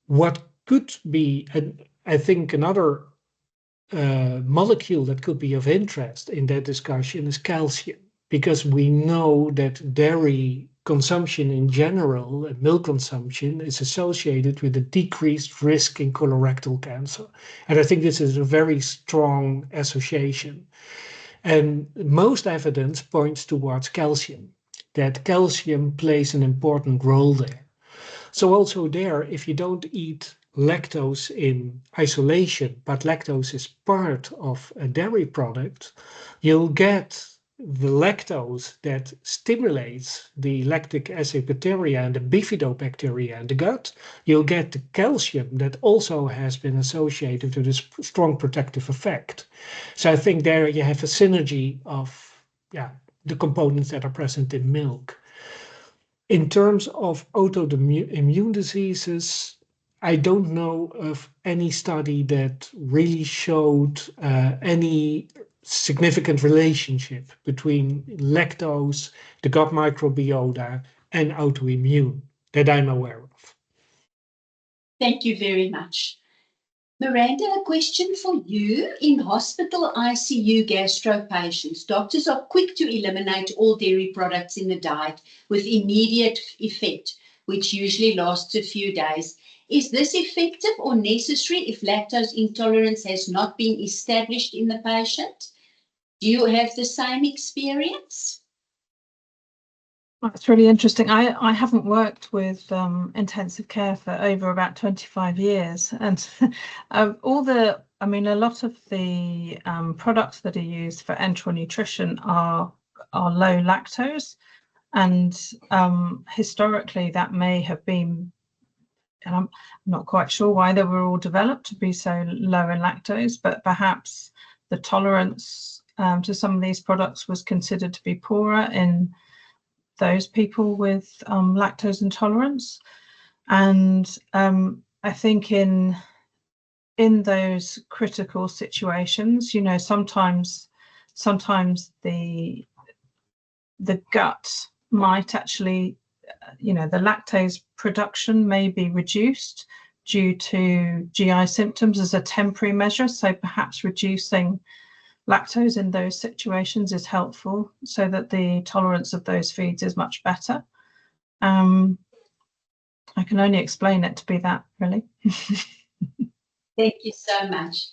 What could be, I think another molecule that could be of interest in that discussion is calcium, because we know that dairy consumption in general, and milk consumption, is associated with a decreased risk in colorectal cancer. And I think this is a very strong association. And most evidence points towards calcium, that calcium plays an important role there. So also there, if you don't eat lactose in isolation, but lactose is part of a dairy product, you'll get the lactose that stimulates the lactic acid bacteria and the bifidobacteria in the gut. You'll get the calcium that also has been associated with a strong protective effect. So I think there you have a synergy of the components that are present in milk. In terms of autoimmune diseases, I don't know of any study that really showed any significant relationship between lactose, the gut microbiota, and autoimmune that I'm aware of. Thank you very much. Miranda, a question for you. In hospital ICU gastro patients, doctors are quick to eliminate all dairy products in the diet with immediate effect, which usually lasts a few days. Is this effective or necessary if lactose intolerance has not been established in the patient? Do you have the same experience? That's really interesting. I haven't worked with intensive care for over about 25 years, and a lot of the products that are used for enteral nutrition are low lactose, and historically that may have been, and I'm not quite sure why they were all developed to be so low in lactose, but perhaps the tolerance to some of these products was considered to be poorer in those people with lactose intolerance. And I think in those critical situations, sometimes the gut might actually, the lactase production may be reduced due to GI symptoms as a temporary measure. So perhaps reducing lactose in those situations is helpful so that the tolerance of those foods is much better. I can only explain it to be that, really. Thank you so much.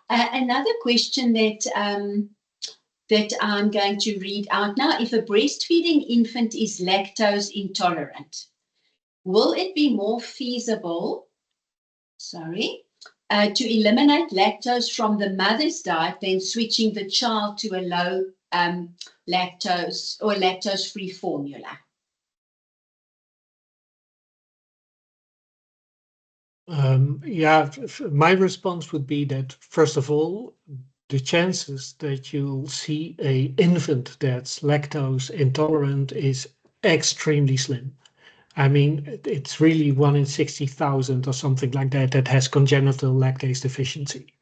Another question that I'm going to read out now. If a breastfeeding infant is lactose intolerant, will it be more feasible, to eliminate lactose from the mother's diet than switching the child to a low lactose or lactose-free formula? My response would be that, first of all, the chances that you'll see an infant that's lactose intolerant is extremely slim. I mean, it's really 1 in 60,000 or something like that that has congenital lactase deficiency.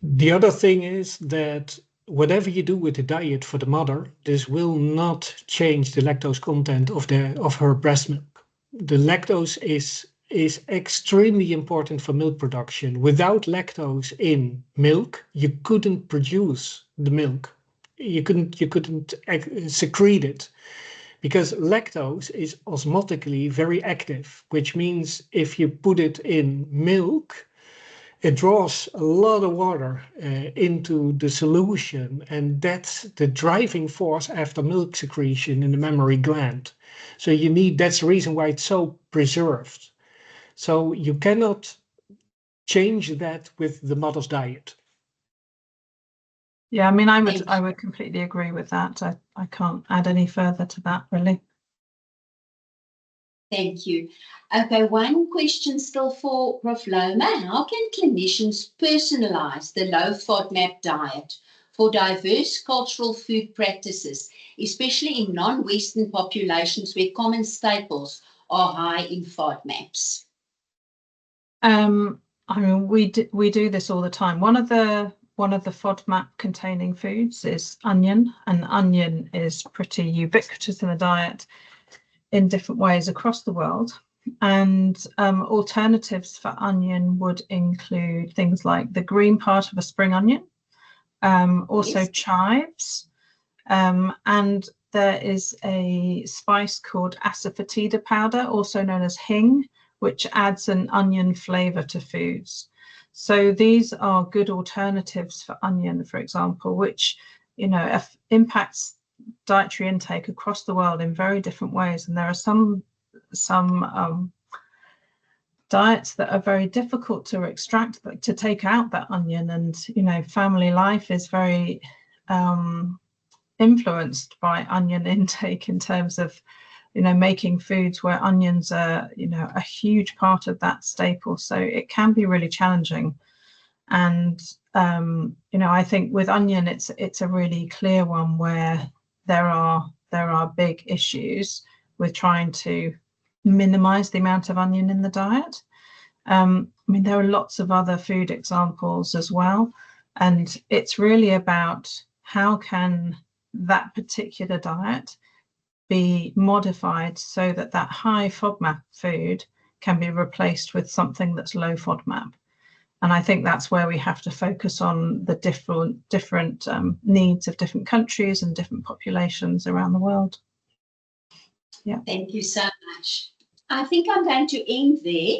The other thing is that whatever you do with the diet for the mother, this will not change the lactose content of her breast milk. The lactose is extremely important for milk production. Without lactose in milk, you couldn't produce the milk. You couldn't secrete it, because lactose is osmotically very active, which means if you put it in milk, it draws a lot of water into the solution, and that's the driving force after milk secretion in the mammary gland. So that's the reason why it's so preserved. So you cannot change that with the mother's diet. Yeah, I mean, I would completely agree with that. I can't add any further to that, really. Thank you. Okay, one question still for Prof Lomer. How can clinicians personalize the low FODMAP diet for diverse cultural food practices, especially in non-Western populations where common staples are high in FODMAPs? I mean, we do this all the time. One of the FODMAP containing foods is onion, and onion is pretty ubiquitous in the diet in different ways across the world. And alternatives for onion would include things like the green part of a spring onion, also chives, and there is a spice called asafoetida powder, also known as hing, which adds an onion flavour to foods. So these are good alternatives for onion, for example, which impacts dietary intake across the world in very different ways. And there are some diets that are very difficult to extract, to take out that onion, and family life is very influenced by onion intake in terms of making foods where onions are a huge part of that staple. So it can be really challenging. And I think with onion it's a really clear one where there are big issues with trying to minimize the amount of onion in the diet. I mean, there are lots of other food examples as well, and it's really about how can that particular diet be modified so that high FODMAP food can be replaced with something that's low FODMAP. And I think that's where we have to focus on the different needs of different countries and different populations around the world. Yeah. Thank you so much. I think I'm going to end there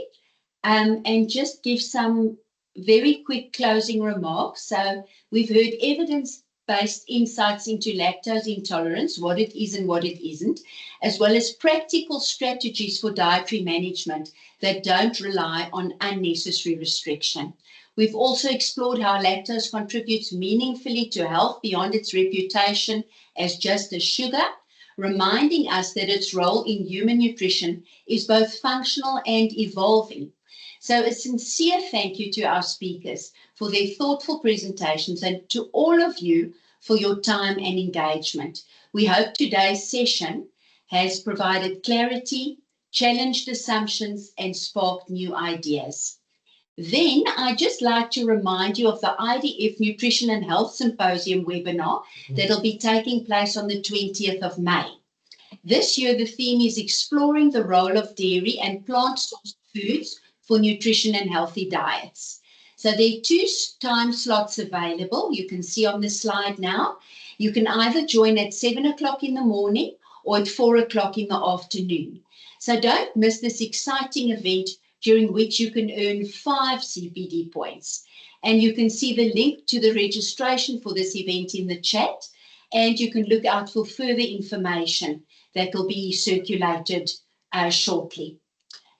and just give some very quick closing remarks. So we've heard evidence-based insights into lactose intolerance, what it is and what it isn't, as well as practical strategies for dietary management that don't rely on unnecessary restriction. We've also explored how lactose contributes meaningfully to health beyond its reputation as just a sugar, reminding us that its role in human nutrition is both functional and evolving. So a sincere thank you to our speakers for their thoughtful presentations and to all of you for your time and engagement. We hope today's session has provided clarity, challenged assumptions, and sparked new ideas. Then I'd just like to remind you of the IDF Nutrition and Health Symposium webinar that'll be taking place on the 20th of May. This year, the theme is exploring the role of dairy and plant-sourced foods for nutrition and healthy diets. So there are 2 time slots available. You can see on the slide now. You can either join at 7 o'clock in the morning or at 4 o'clock in the afternoon. So don't miss this exciting event during which you can earn 5 CPD points. And you can see the link to the registration for this event in the chat, and you can look out for further information that will be circulated shortly.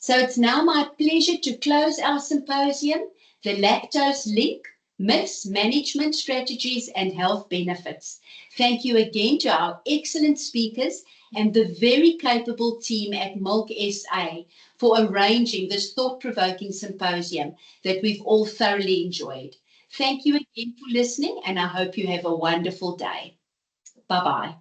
So it's now my pleasure to close our symposium, The Lactose Link, Myths, Management Strategies and Health Benefits. Thank you again to our excellent speakers and the very capable team at Milk SA for arranging this thought-provoking symposium that we've all thoroughly enjoyed. Thank you again for listening, and I hope you have a wonderful day. Bye-bye.